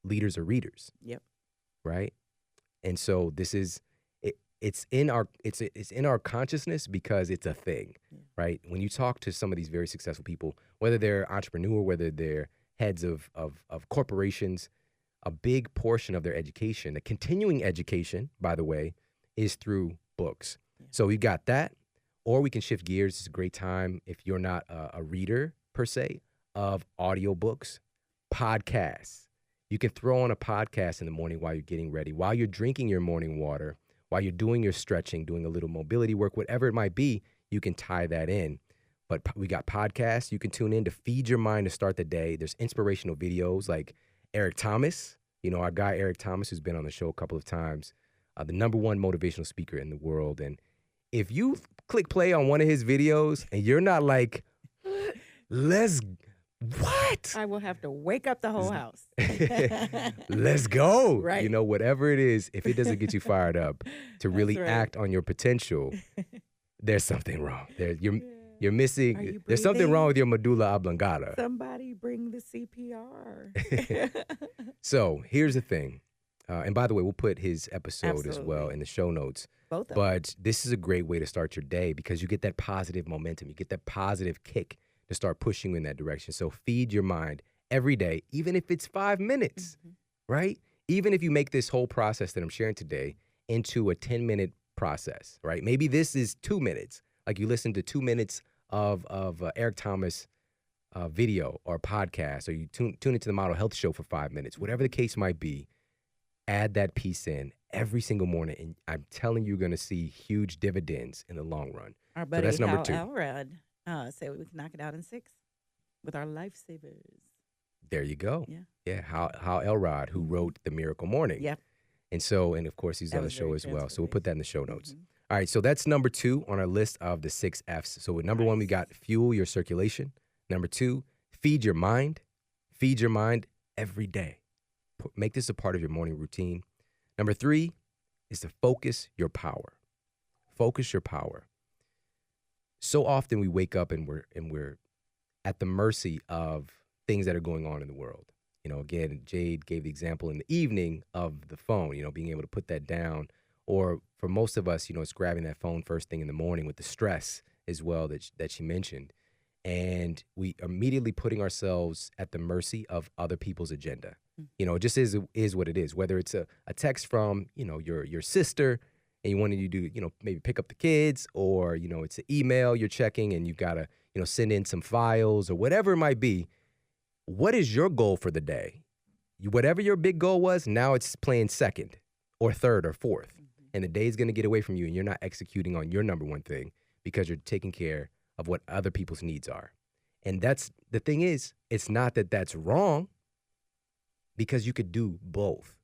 S1: leaders are readers.
S2: Yep.
S1: Right. And so this is it's in our consciousness because it's a thing, right? When you talk to some of these very successful people, whether they're entrepreneur, whether they're heads of corporations, a big portion of their education, the continuing education, by the way, is through books. Yeah. So we got that, or we can shift gears. It's a great time if you're not a reader per se of audiobooks, podcasts. You can throw on a podcast in the morning while you're getting ready, while you're drinking your morning water, while you're doing your stretching, doing a little mobility work, whatever it might be, you can tie that in. But we got podcasts you can tune in to feed your mind to start the day. There's inspirational videos like Eric Thomas, our guy Eric Thomas, who's been on the show a couple of times, the #1 motivational speaker in the world. And if you click play on one of his videos and you're not like, what?
S2: I will have to wake up the whole house.
S1: Let's go.
S2: Right.
S1: Whatever it is, if it doesn't get you fired up to really act on your potential, there's something wrong. You're missing.
S2: Are you
S1: There's something
S2: breathing?
S1: wrong with your medulla oblongata.
S2: Somebody bring the CPR.
S1: So here's the thing. And by the way, we'll put his episode as well
S2: Absolutely.
S1: in the show notes.
S2: Both of them.
S1: But this is a great way to start your day because you get that positive momentum. You get that positive kick to start pushing you in that direction. So feed your mind every day, even if it's 5 minutes, right? Even if you make this whole process that I'm sharing today into a 10-minute process, right? Maybe this is 2 minutes. Like you listen to 2 minutes of Eric Thomas video or podcast, or you tune into the Model Health Show for 5 minutes. Whatever the case might be, add that piece in every single morning, and I'm telling you, you're going to see huge dividends in the long run.
S2: Our buddy
S1: that's number
S2: Hal
S1: 2.
S2: Elrod said we can knock it out in 6 with our lifesavers.
S1: There you go.
S2: Yeah.
S1: Hal Elrod, who wrote The Miracle Morning.
S2: Yep.
S1: And of course, he's
S2: That
S1: on the
S2: was
S1: show
S2: very
S1: as well. So we'll put that in the show notes.
S2: Mhm.
S1: All right, so that's number 2 on our list of the 6 F's. So with number 1, we got fuel your circulation. Number 2, feed your mind. Feed your mind every day. Make this a part of your morning routine. Number 3 is to focus your power. Focus your power. So often we wake up and we're at the mercy of things that are going on in the world. You know, again, Jade gave the example in the evening of the phone, you know, being able to put that down. Or for most of us, you know, it's grabbing that phone first thing in the morning with the stress as well that she mentioned. And we immediately putting ourselves at the mercy of other people's agenda. You know, it just is what it is. Whether it's a text from, you know, your sister and you wanted you to, you know, maybe pick up the kids, or, you know, it's an email you're checking and you've got to, you know, send in some files or whatever it might be. What is your goal for the day? Whatever your big goal was, now it's playing second or third or fourth. And the day's going to get away from you and you're not executing on your number one thing because you're taking care of what other people's needs are. And that's the thing is, it's not that that's wrong, because you could do both.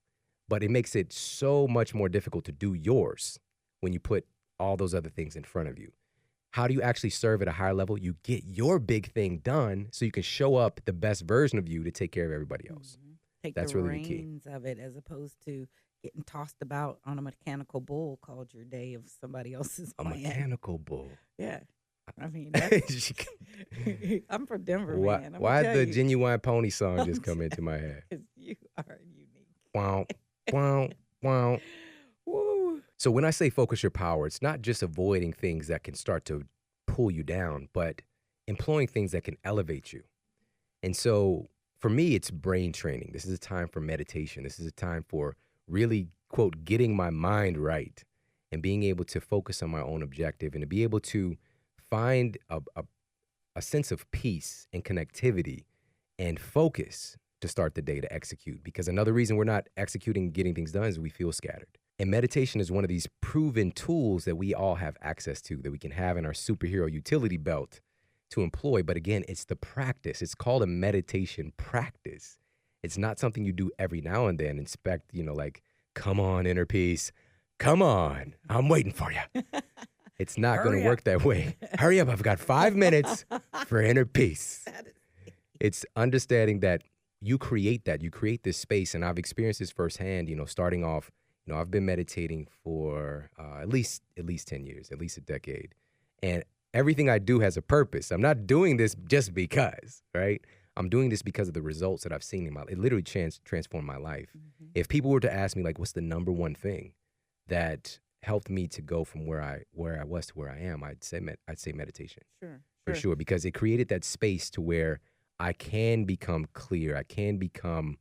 S1: But it makes it so much more difficult to do yours when you put all those other things in front of you. How do you actually serve at a higher level? You get your big thing done so you can show up the best version of you to take care of everybody else.
S2: Take
S1: That's
S2: the
S1: really the key.
S2: reins of it, as opposed to getting tossed about on a mechanical bull called your day of somebody else's
S1: A
S2: plan.
S1: mechanical bull.
S2: Yeah. I mean, that's, I'm from Denver, man.
S1: Why did the Genuine Pony song just come into my head?
S2: You are unique.
S1: Wow, wow, wow.
S2: Woo.
S1: So when I say focus your power, it's not just avoiding things that can start to pull you down, but employing things that can elevate you. And so for me, it's brain training. This is a time for meditation. This is a time for really, quote, getting my mind right and being able to focus on my own objective and to be able to find a sense of peace and connectivity and focus to start the day to execute. Because another reason we're not executing and getting things done is we feel scattered. And meditation is one of these proven tools that we all have access to, that we can have in our superhero utility belt to employ. But again, it's the practice. It's called a meditation practice. It's not something you do every now and then. Expect, you know, like, come on, inner peace. Come on, I'm waiting for you. It's not going to work that way. Hurry up, I've got 5 minutes for inner peace. It's understanding that you create this space. And I've experienced this firsthand, you know, starting off, you know, I've been meditating for at least 10 years, at least a decade. And everything I do has a purpose. I'm not doing this just because, right? I'm doing this because of the results that I've seen in my life. It literally transformed my life. Mm-hmm. If people were to ask me, like, what's the number one thing that helped me to go from where I was to where I am, I'd say meditation.
S2: Sure.
S1: For sure, because it created that space to where I can become clear, I can become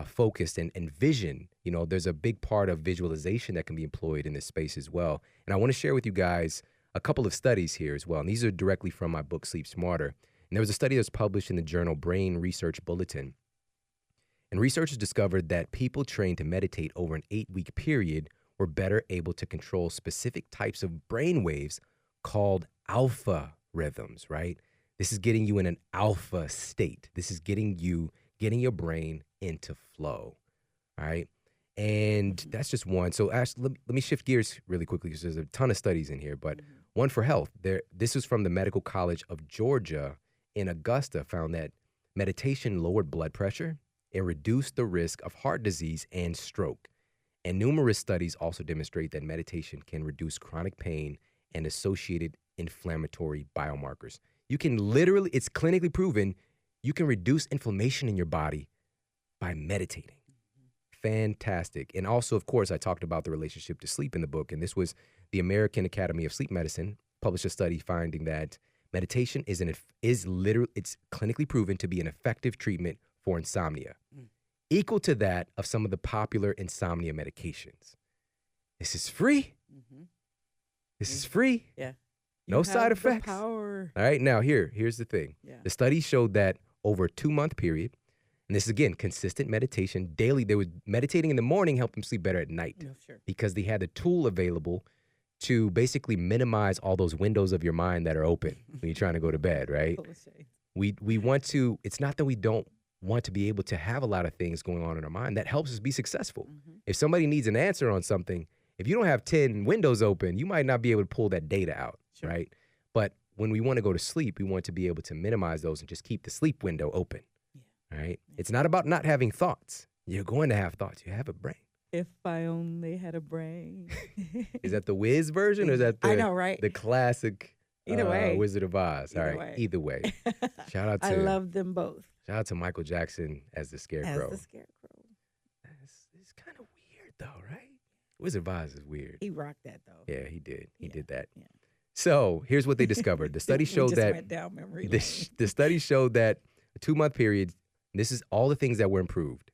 S1: focused and vision. You know, there's a big part of visualization that can be employed in this space as well. And I want to share with you guys a couple of studies here as well. And these are directly from my book, Sleep Smarter. And there was a study that was published in the journal Brain Research Bulletin. And researchers discovered that people trained to meditate over an 8-week period were better able to control specific types of brain waves called alpha rhythms, right? This is getting you in an alpha state. This is getting your brain into flow, all right? And that's just one. So Ash, let me shift gears really quickly because there's a ton of studies in here, but one for health. This is from the Medical College of Georgia in Augusta, found that meditation lowered blood pressure and reduced the risk of heart disease and stroke. And numerous studies also demonstrate that meditation can reduce chronic pain and associated inflammatory biomarkers. You can literally, it's clinically proven, you can reduce inflammation in your body by meditating. Fantastic. And also, of course, I talked about the relationship to sleep in the book. And this was the American Academy of Sleep Medicine published a study finding that meditation it's clinically proven to be an effective treatment for insomnia, equal to that of some of the popular insomnia medications. This is free. This is free.
S2: Yeah.
S1: No side effects.
S2: Power.
S1: All right. Now, here's the thing.
S2: Yeah.
S1: The study showed that over a 2-month period, and this is, again, consistent meditation daily. They were meditating in the morning, help them sleep better at night.
S2: No, sure.
S1: Because they had the tool available to basically minimize all those windows of your mind that are open when you're trying to go to bed, right? We want to, it's not that we don't want to be able to have a lot of things going on in our mind. That helps us be successful. If somebody needs an answer on something, if you don't have 10 windows open, you might not be able to pull that data out, right? But when we want to go to sleep, we want to be able to minimize those and just keep the sleep window open, right? It's not about not having thoughts. You're going to have thoughts. You have a brain.
S2: If I only had a brain.
S1: Is that the Wiz version or is that the,
S2: I know, right?
S1: the classic
S2: Either way.
S1: Wizard of Oz?
S2: Either
S1: All right,
S2: way.
S1: either way. Shout out to
S2: I love them both.
S1: Shout out to Michael Jackson as the Scarecrow.
S2: As the Scarecrow.
S1: It's kind of weird though, right? Wizard of Oz is weird.
S2: He rocked that though.
S1: Yeah, he did. He did that.
S2: Yeah.
S1: So here's what they discovered. The study showed that
S2: went down memory lane.
S1: the study showed that a 2-month period, this is all the things that were improved.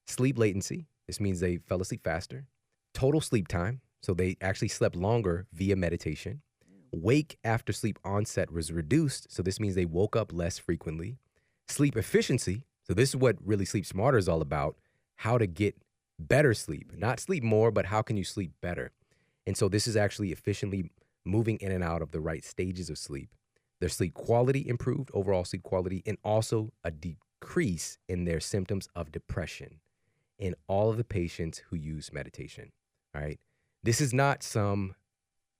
S1: Sleep latency. This means they fell asleep faster. Total sleep time. So they actually slept longer via meditation. Wake after sleep onset was reduced. So this means they woke up less frequently. Sleep efficiency. So this is what really Sleep Smarter is all about. How to get better sleep. Not sleep more, but how can you sleep better? And so this is actually efficiently moving in and out of the right stages of sleep. Their sleep quality improved, overall sleep quality, and also a decrease in their symptoms of depression in all of the patients who use meditation, all right? This is not some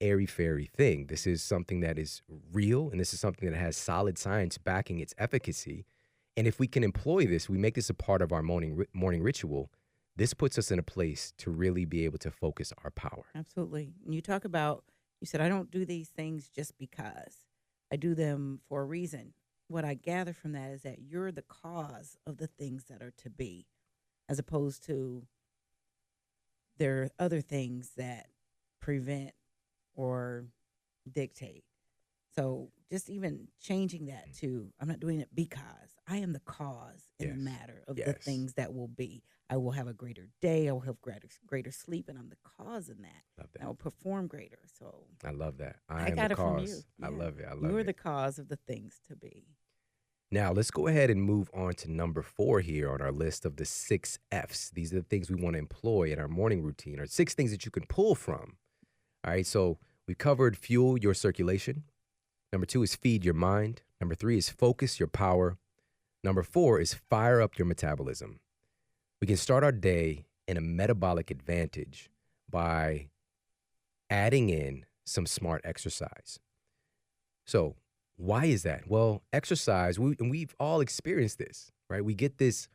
S1: airy-fairy thing. This is something that is real, and this is something that has solid science backing its efficacy. And if we can employ this, we make this a part of our morning ritual, this puts us in a place to really be able to focus our power.
S2: Absolutely. And you talk about, you said, I don't do these things just because. I do them for a reason. What I gather from that is that you're the cause of the things that are to be, as opposed to there are other things that prevent or dictate. So just even changing that to, I'm not doing it because I am the cause in the matter of the things that will be. I will have a greater day. I will have greater sleep, and I'm the cause in that.
S1: Love that.
S2: I will perform greater. So
S1: I love that.
S2: I
S1: am
S2: got
S1: the
S2: it from
S1: cause.
S2: you.
S1: I
S2: Yeah.
S1: love it. I love it.
S2: You're the cause of the things to be.
S1: Now, let's go ahead and move on to number 4 here on our list of the 6 F's. These are the things we want to employ in our morning routine, or 6 things that you can pull from. All right, so we covered fuel your circulation. Number 2 is feed your mind. Number 3 is focus your power. Number 4 is fire up your metabolism. We can start our day in a metabolic advantage by adding in some smart exercise. So why is that? Well, exercise, we've all experienced this, right? We get this,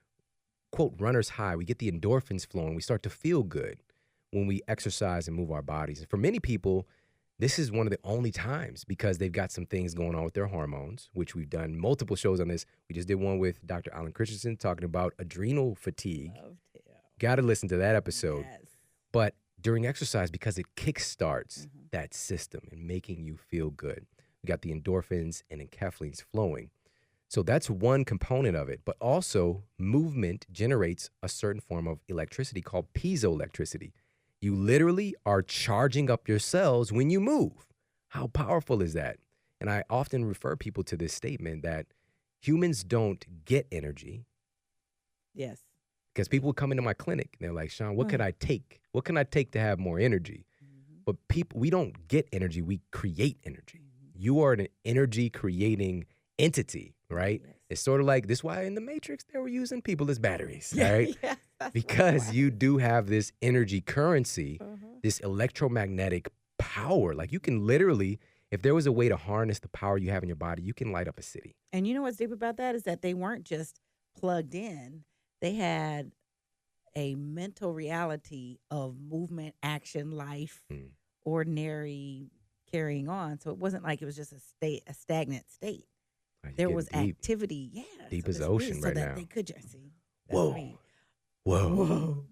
S1: quote, runner's high. We get the endorphins flowing. We start to feel good when we exercise and move our bodies. And for many people, this is one of the only times because they've got some things going on with their hormones, which we've done multiple shows on this. We just did one with Dr. Alan Christensen talking about adrenal fatigue. Got to listen to that episode.
S2: Yes.
S1: But during exercise, because it kickstarts that system and making you feel good. We got the endorphins and enkephalines flowing. So that's one component of it. But also, movement generates a certain form of electricity called piezoelectricity. You literally are charging up your cells when you move. How powerful is that? And I often refer people to this statement that humans don't get energy.
S2: Yes.
S1: Because people come into my clinic and they're like, Shawn, what can I take? What can I take to have more energy? But we don't get energy, we create energy. You are an energy creating entity, right?
S2: Yes.
S1: It's sort of like, this is why in the Matrix they were using people as batteries, right? Because you do have this energy currency, this electromagnetic power. Like you can literally, if there was a way to harness the power you have in your body, you can light up a city.
S2: And you know what's deep about that is that they weren't just plugged in. They had a mental reality of movement, action, life, ordinary carrying on. So it wasn't like it was just a stagnant state.
S1: You're
S2: There
S1: getting
S2: was
S1: deep.
S2: activity. Yeah.
S1: Deep
S2: so
S1: as the
S2: this really-
S1: ocean
S2: so
S1: right
S2: that
S1: now.
S2: They could just see. That's
S1: Whoa.
S2: me.
S1: Whoa.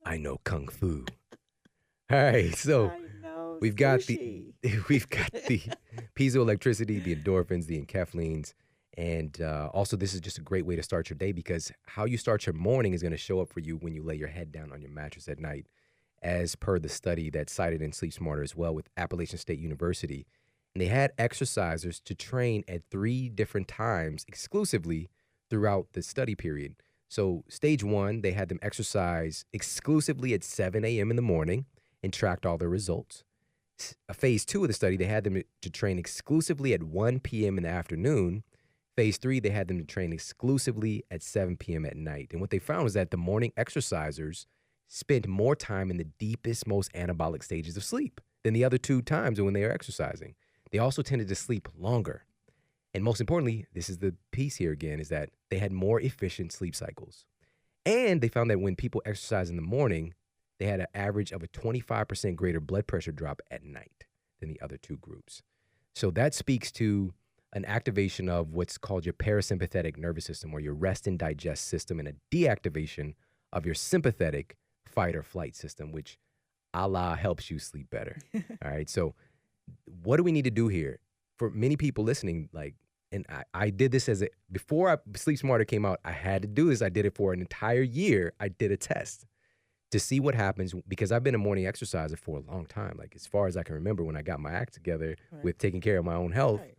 S1: I know Kung Fu. All right. So
S2: I know.
S1: we've got
S2: sushi.
S1: we've got the piezoelectricity, the endorphins, the enkephalines. And also, this is just a great way to start your day because how you start your morning is going to show up for you when you lay your head down on your mattress at night, as per the study that's cited in Sleep Smarter as well with Appalachian State University. And they had exercisers to train at 3 different times exclusively throughout the study period. So stage 1, they had them exercise exclusively at 7 a.m. in the morning and tracked all their results. Phase 2 of the study, they had them to train exclusively at 1 p.m. in the afternoon. Phase 3, they had them to train exclusively at 7 p.m. at night. And what they found was that the morning exercisers spent more time in the deepest, most anabolic stages of sleep than the other 2 times when they were exercising. They also tended to sleep longer. And most importantly, this is the piece here again, is that they had more efficient sleep cycles. And they found that when people exercise in the morning, they had an average of a 25% greater blood pressure drop at night than the other 2 groups. So that speaks to an activation of what's called your parasympathetic nervous system or your rest and digest system and a deactivation of your sympathetic fight or flight system, which helps you sleep better. All right. So what do we need to do here? For many people listening, and I did this before Sleep Smarter came out, I had to do this. I did it for an entire year. I did a test to see what happens because I've been a morning exerciser for a long time. Like as far as I can remember when I got my act together with taking care of my own health.
S2: Right.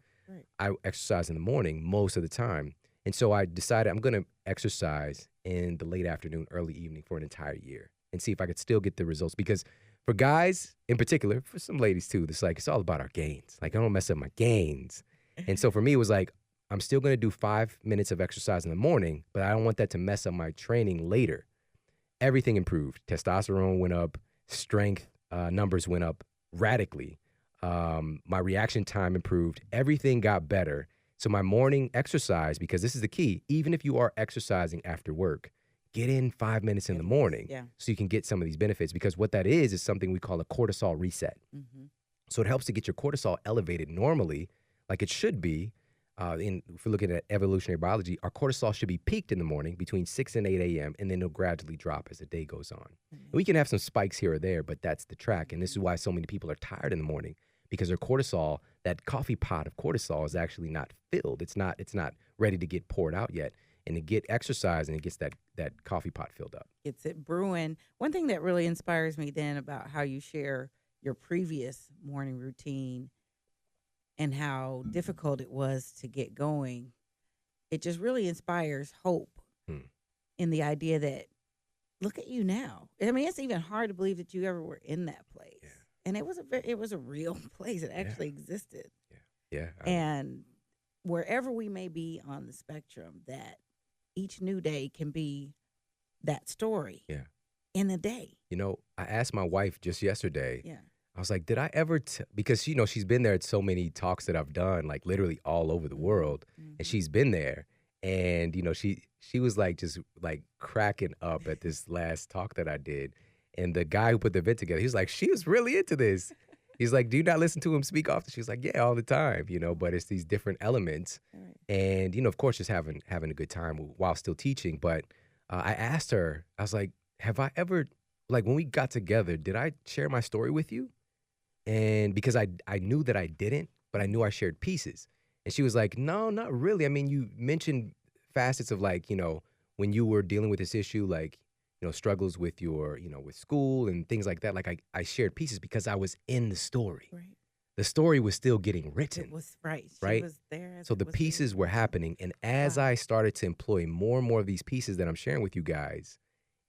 S1: I exercise in the morning most of the time. And so I decided I'm going to exercise in the late afternoon, early evening for an entire year and see if I could still get the results. Because for guys in particular, for some ladies too, it's all about our gains. Like I don't mess up my gains. And so for me, it was like, I'm still going to do 5 minutes of exercise in the morning, but I don't want that to mess up my training later. Everything improved. Testosterone went up. Strength numbers went up radically. My reaction time improved. Everything got better. So my morning exercise, because this is the key, even if you are exercising after work, get in 5 minutes in the morning so you can get some of these benefits. Because what that is something we call a cortisol reset. Mm-hmm. So it helps to get your cortisol elevated normally, like it should be. If we're looking at evolutionary biology, our cortisol should be peaked in the morning between 6 and 8 a.m., and then it'll gradually drop as the day goes on. Mm-hmm. We can have some spikes here or there, but that's the track. And this is why so many people are tired in the morning, because their cortisol, that coffee pot of cortisol, is actually not filled. It's not ready to get poured out yet. And to get exercise, and it gets that coffee pot filled up. Gets
S2: it brewing. One thing that really inspires me then about how you share your previous morning routine and how difficult it was to get going, it just really inspires hope in the idea that, look at you now. I mean, it's even hard to believe that you ever were in that place. Yeah. And it was a real place. It actually existed.
S1: Yeah.
S2: And wherever we may be on the spectrum, that each new day can be that story in a day.
S1: You know, I asked my wife just yesterday. Yeah. I was like, did I ever, because, she's been there at so many talks that I've done, like literally all over the world. Mm-hmm. And she's been there. And, she was like, just like cracking up at this last talk that I did. And the guy who put the event together, he was like, she was really into this. He's like, do you not listen to him speak often? She's like, yeah, all the time, but it's these different elements. Right. And, of course, just having a good time while still teaching. But I asked her, I was like, have I ever, like when we got together, did I share my story with you? And because I knew that I didn't, but I knew I shared pieces. And she was like, no, not really. I mean, you mentioned facets of like, when you were dealing with this issue, like, struggles with your, with school and things like that. Like I shared pieces because I was in the story. Right. The story was still getting written.
S2: It was right.
S1: Right.
S2: She was there.
S1: So the pieces were happening. And as I started to employ more and more of these pieces that I'm sharing with you guys,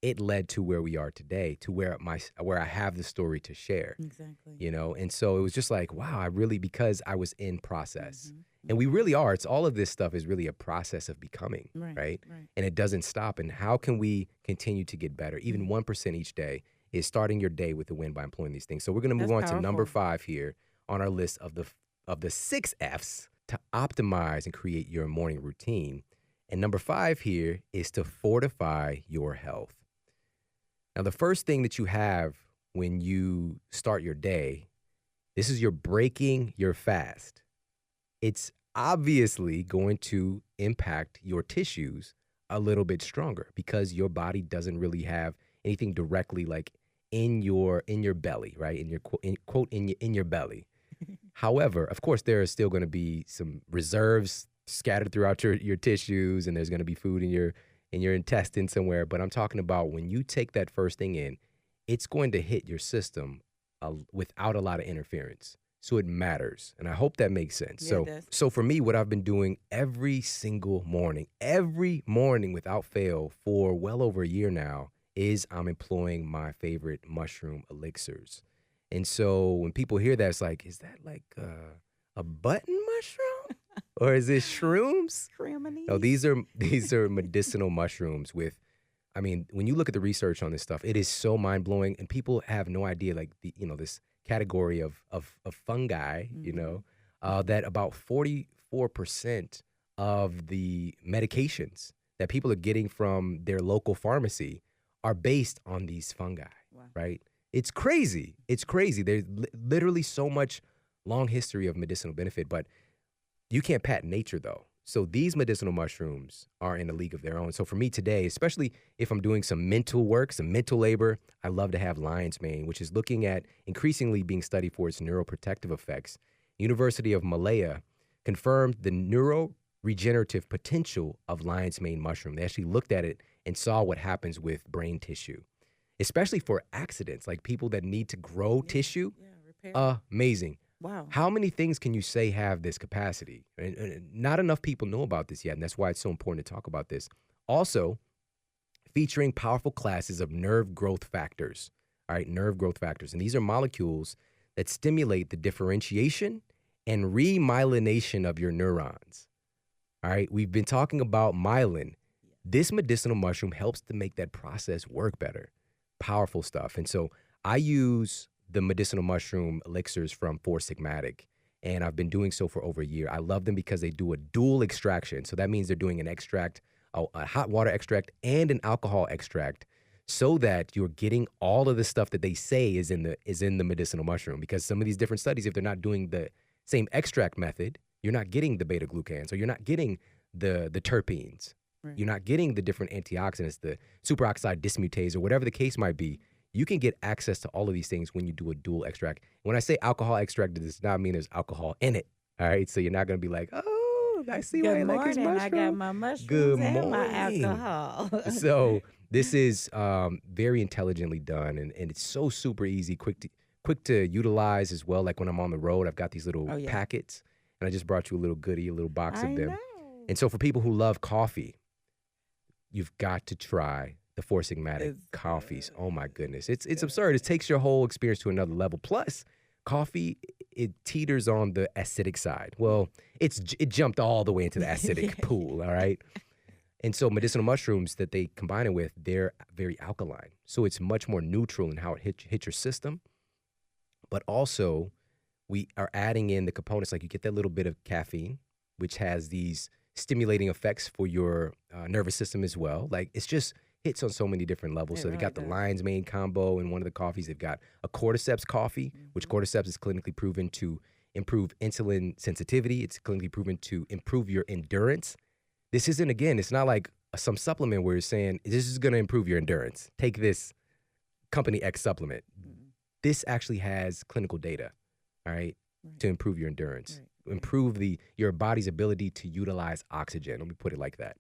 S1: it led to where we are today, to where I have the story to share. Exactly. And so it was just like, wow, because I was in process. Mm-hmm. And we really are. It's all of this stuff is really a process of becoming, right? And it doesn't stop. And how can we continue to get better? Even 1% each day is starting your day with a win by employing these things. So we're going to move on to number 5 here on our list of the 6 F's to optimize and create your morning routine. And number 5 here is to fortify your health. Now, the first thing that you have when you start your day, This is you're breaking your fast. It's obviously going to impact your tissues a little bit stronger because your body doesn't really have anything directly like in your belly, right? In your in your belly. However, of course, there are still going to be some reserves scattered throughout your tissues, and there's going to be food in your intestine somewhere. But I'm talking about when you take that first thing in, it's going to hit your system without a lot of interference. So it matters, and I hope that makes sense.
S2: Yeah,
S1: So for me, what I've been doing every morning without fail for well over a year now is I'm employing my favorite mushroom elixirs. And so when people hear that, it's like, is that like a button mushroom, or is it shrooms? No, these are medicinal mushrooms with. I mean, when you look at the research on this stuff, it is so mind blowing, and people have no idea like this category of fungi, that about 44% of the medications that people are getting from their local pharmacy are based on these fungi, right? It's crazy. It's crazy. There's literally so much long history of medicinal benefit, but you can't patent nature though. So these medicinal mushrooms are in a league of their own. So for me today, especially if I'm doing some mental work, some mental labor, I love to have lion's mane, which is looking at increasingly being studied for its neuroprotective effects. University of Malaya confirmed the neuroregenerative potential of lion's mane mushroom. They actually looked at it and saw what happens with brain tissue, especially for accidents, like people that need to grow tissue. Amazing.
S2: Wow.
S1: How many things can you say have this capacity? And not enough people know about this yet, and that's why it's so important to talk about this. Also, featuring powerful classes of nerve growth factors, all right, nerve growth factors. And these are molecules that stimulate the differentiation and remyelination of your neurons, all right? We've been talking about myelin. This medicinal mushroom helps to make that process work better. Powerful stuff. And so I use the medicinal mushroom elixirs from Four Sigmatic, and I've been doing so for over a year. I love them because they do a dual extraction. So that means they're doing an extract, a hot water extract and an alcohol extract, so that you're getting all of the stuff that they say is in the medicinal mushroom. Because some of these different studies, if they're not doing the same extract method, you're not getting the beta glucans, or you're not getting the terpenes. Right. You're not getting the different antioxidants, the superoxide dismutase, or whatever the case might be. You can get access to all of these things when you do a dual extract. When I say alcohol extract, it does not mean there's alcohol in it. All right, so you're not going to be like, oh, I see why I like his mushroom.
S2: I got my mushrooms
S1: Good
S2: and
S1: morning.
S2: my alcohol.
S1: So this is very intelligently done, and it's so super easy, quick to utilize as well. Like when I'm on the road, I've got these little packets, and I just brought you a little goodie, a little box of them. And so for people who love coffee, you've got to try the Four Sigmatic coffees. Oh my goodness. It's absurd. It takes your whole experience to another level. Plus, coffee, it teeters on the acidic side. Well, it jumped all the way into the acidic pool, all right? And so medicinal mushrooms that they combine it with, they're very alkaline. So it's much more neutral in how it hits your system. But also, we are adding in the components, like you get that little bit of caffeine, which has these stimulating effects for your nervous system as well. Like it's just hits on so many different levels. So they got the lion's mane combo in one of the coffees. They've got a cordyceps coffee, which cordyceps is clinically proven to improve insulin sensitivity. It's clinically proven to improve your endurance. This isn't, again, it's not like some supplement where you're saying, this is going to improve your endurance. Take this company X supplement. This actually has clinical data, all right, to improve your endurance, improve your body's ability to utilize oxygen. Let me put it like that.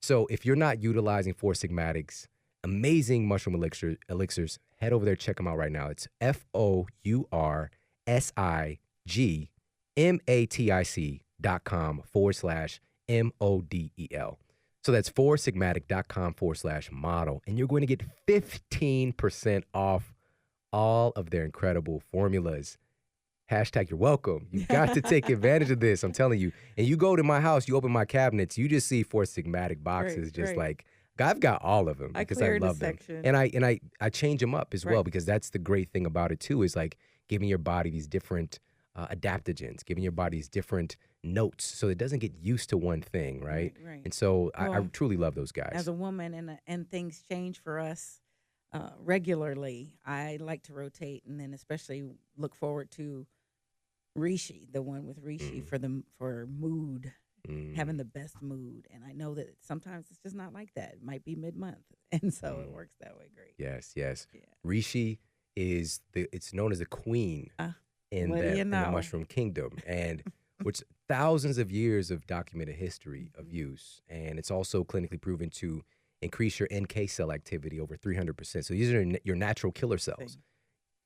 S1: So if you're not utilizing Four Sigmatic's amazing mushroom elixirs, head over there, check them out right now. It's FOURSIGMATIC.com/MODEL. So that's foursigmatic.com/model. And you're going to get 15% off all of their incredible formulas. Hashtag you're welcome. You got to take advantage of this. I'm telling you. And you go to my house, you open my cabinets, you just see Four Sigmatic boxes, like I've got all of them because I love them. And I change them up as well, because that's the great thing about it too, is like giving your body these different adaptogens, giving your body these different notes so it doesn't get used to one thing, right? And so I truly love those guys.
S2: As a woman, and things change for us regularly, I like to rotate, and then especially look forward to Reishi, the one with Reishi for mood, having the best mood. And I know that sometimes it's just not like that. It might be mid-month, and so it works that way great.
S1: Yes, yes.
S2: Yeah.
S1: Reishi is it's known as the queen in the mushroom kingdom, and which thousands of years of documented history of use, and it's also clinically proven to increase your NK cell activity over 300%. So these are your natural killer cells.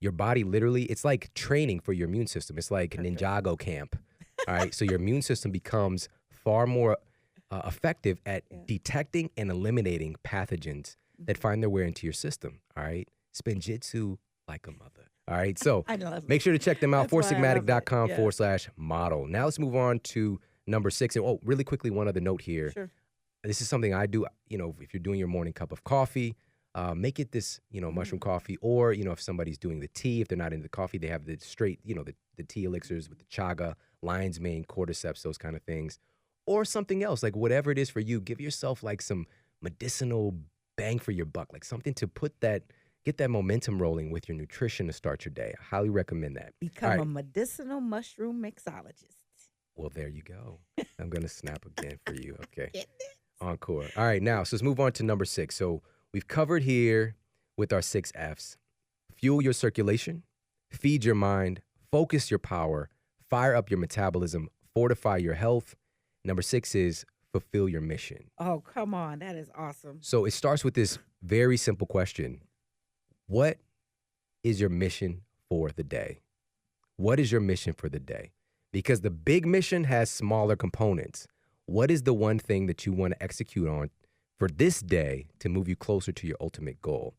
S1: Your body literally, it's like training for your immune system. It's like Ninjago camp. All right. So your immune system becomes far more effective at detecting and eliminating pathogens that find their way into your system. All right. Spinjitzu like a mother. All right. So make sure to check them out. foursigmatic.com/model. Now let's move on to number 6. And really quickly, one other note here.
S2: Sure.
S1: This is something I do, if you're doing your morning cup of coffee, make it this, mushroom coffee, or, if somebody's doing the tea, if they're not into the coffee, they have the straight, the tea elixirs with the chaga, lion's mane, cordyceps, those kind of things, or something else, like whatever it is for you. Give yourself like some medicinal bang for your buck, like something to get that momentum rolling with your nutrition to start your day. I highly recommend that.
S2: Become a medicinal mushroom mixologist.
S1: Well, there you go. I'm going to snap again for you. Okay. Encore. All right, now, so let's move on to number 6. So we've covered here with our 6 F's. Fuel your circulation, feed your mind, focus your power, fire up your metabolism, fortify your health. Number 6 is fulfill your mission.
S2: Oh, come on. That is awesome.
S1: So it starts with this very simple question. What is your mission for the day? What is your mission for the day? Because the big mission has smaller components. What is the one thing that you want to execute on for this day to move you closer to your ultimate goal?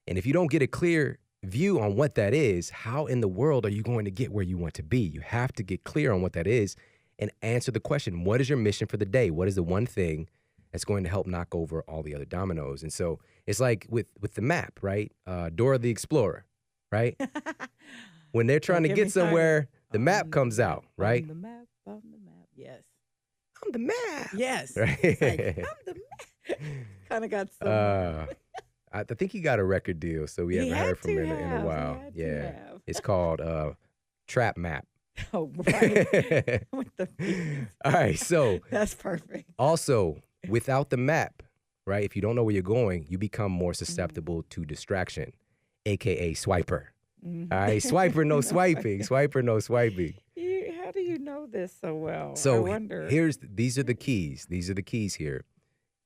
S1: And if you don't get a clear view on what that is, how in the world are you going to get where you want to be? You have to get clear on what that is and answer the question, what is your mission for the day? What is the one thing that's going to help knock over all the other dominoes? And so it's like with the map, right? Dora the Explorer, right? When they're trying to get somewhere, the map comes out, right?
S2: On the map, yes.
S1: I'm the map.
S2: Yes.
S1: Right?
S2: It's like, I'm the map. Kind of got some.
S1: I think he got a record deal, so we haven't heard from him in a while. Yeah. It's called Trap Map.
S2: Oh, right. With the
S1: all right, so.
S2: That's perfect.
S1: Also, without the map, right, if you don't know where you're going, you become more susceptible to distraction, a.k.a. swiper. All right, swiper, no swiping. Swiper, no swiping.
S2: How do you know this so well?
S1: So
S2: I wonder.
S1: These are the keys. These are the keys here.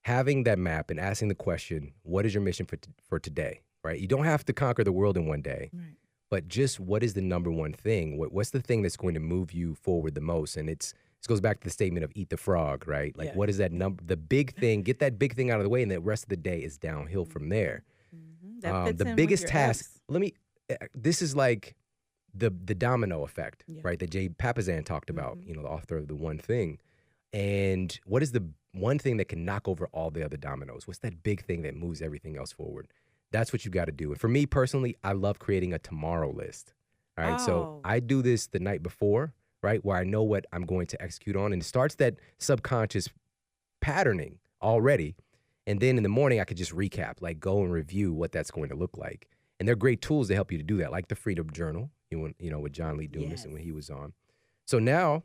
S1: Having that map and asking the question, what is your mission for today, right? You don't have to conquer the world in one day,
S2: right.
S1: But just what is the number one thing? What's the thing that's going to move you forward the most? And this goes back to the statement of eat the frog, right? Like, what is that number? The big thing, get that big thing out of the way, and the rest of the day is downhill from there.
S2: Mm-hmm.
S1: The biggest task, this is like the domino effect, right? That Jay Papasan talked about, the author of The One Thing. And what is the one thing that can knock over all the other dominoes? What's that big thing that moves everything else forward? That's what you got to do. And for me personally, I love creating a tomorrow list. All right. So I do this the night before, right? Where I know what I'm going to execute on. And it starts that subconscious patterning already. And then in the morning, I could just recap, like go and review what that's going to look like. And they're great tools to help you to do that, like the Freedom Journal, with John Lee Dumas and when he was on. So now,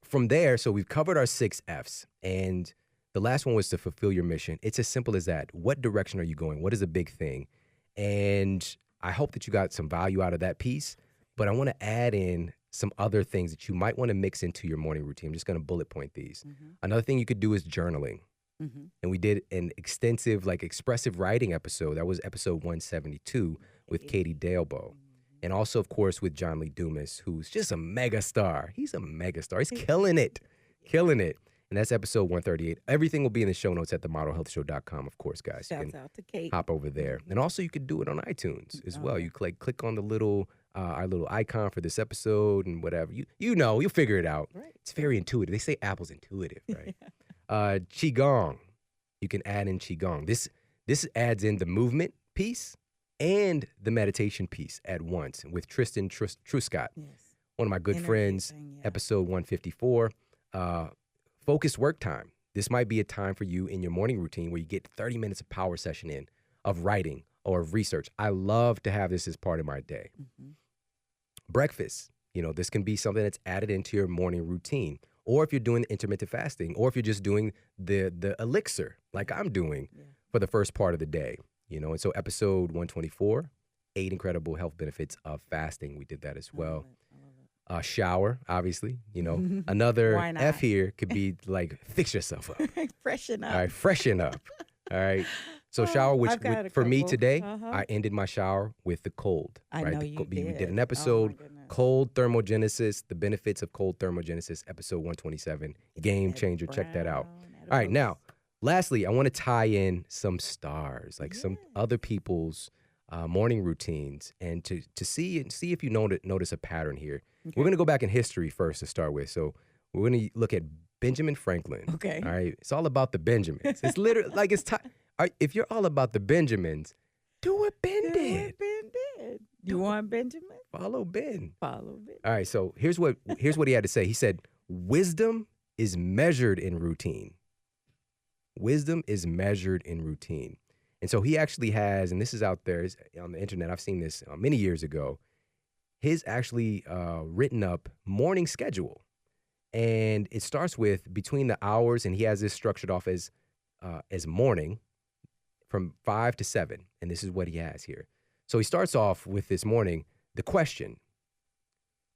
S1: from there, so we've covered our 6 F's. And the last one was to fulfill your mission. It's as simple as that. What direction are you going? What is a big thing? And I hope that you got some value out of that piece. But I want to add in some other things that you might want to mix into your morning routine. I'm just going to bullet point these. Another thing you could do is journaling. And we did an extensive, expressive writing episode. That was episode 172 with Katie Dalebo. And also, of course, with John Lee Dumas, who's just a mega star. He's a mega star. He's killing it. Killing it. And that's episode 138. Everything will be in the show notes at themodelhealthshow.com, of course, guys.
S2: Shouts out to Kate.
S1: Hop over there. And also, you could do it on iTunes as well. You click on the little our little icon for this episode and whatever. You'll figure it out.
S2: Right.
S1: It's very intuitive. They say Apple's intuitive, right? Qigong. You can add in Qigong. This adds in the movement piece and the meditation piece at once with Tristan Truscott, one of my good friends, episode 154. Focused work time. This might be a time for you in your morning routine where you get 30 minutes of power session in of writing or of research. I love to have this as part of my day. Breakfast. This can be something that's added into your morning routine. Or if you're doing intermittent fasting, or if you're just doing the elixir like I'm doing for the first part of the day. And so episode 124, 8 incredible health benefits of fasting. We did that as well. Shower, obviously, Another F here could be like, fix yourself up.
S2: Freshen up.
S1: All right, freshen up. All right. So shower, which for me today,
S2: Uh-huh.
S1: I ended my shower with the cold.
S2: I
S1: right?
S2: know you
S1: We
S2: did.
S1: did an
S2: Oh,
S1: episode,
S2: my goodness.
S1: Cold Thermogenesis, the benefits of cold thermogenesis, episode 127. Game changer. Check that out. All right, now, lastly, I want to tie in some stars, like some other people's morning routines, and to see if you notice a pattern here.
S2: Okay.
S1: We're going to go back in history first to start with. So we're going to look at Benjamin Franklin.
S2: Okay.
S1: All right. It's all about the Benjamins. It's literally like it's time. If you're all about the Benjamins, do what Ben did.
S2: Ben did. You want Benjamin?
S1: Follow Ben.
S2: Follow Ben.
S1: All right. So here's what he had to say. He said, "Wisdom is measured in routine. Wisdom is measured in routine." And so he actually has, and this is out there on the internet. I've seen this many years ago. His actually written up morning schedule. And it starts with between the hours, and he has this structured off as morning from 5 to 7. And this is what he has here. So he starts off with this morning, the question,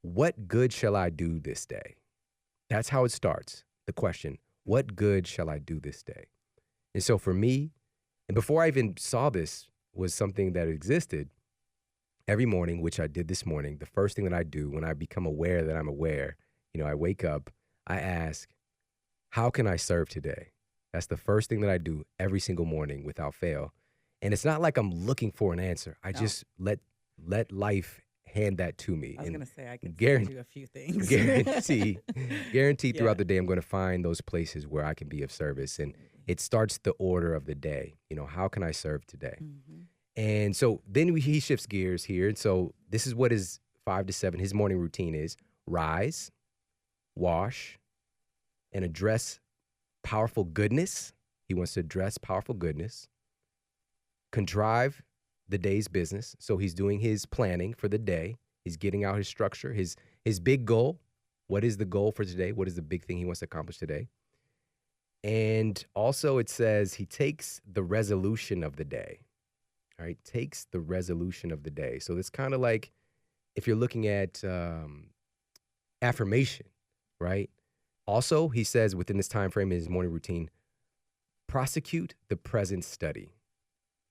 S1: what good shall I do this day? That's how it starts. The question, what good shall I do this day? And so for me, and before I even saw this was something that existed, every morning, which I did this morning, the first thing that I do when I become aware that I'm aware, I wake up, I ask, how can I serve today? That's the first thing that I do every single morning without fail. And it's not like I'm looking for an answer. I just let life hand that to me.
S2: I was going to say, I can
S1: guarantee
S2: do a few things.
S1: guarantee throughout the day, I'm going to find those places where I can be of service. And it starts the order of the day. How can I serve today?
S2: Mm-hmm.
S1: And so then he shifts gears here. And so this is what his 5 to 7, his morning routine is: rise, wash, and address powerful goodness. He wants to address powerful goodness. Contrive the day's business. So he's doing his planning for the day. He's getting out his structure, his big goal. What is the goal for today? What is the big thing he wants to accomplish today? And also it says he takes the resolution of the day. All right, takes the resolution of the day. So it's kind of like if you're looking at affirmation, right? Also, he says within this time frame in his morning routine, prosecute the present study.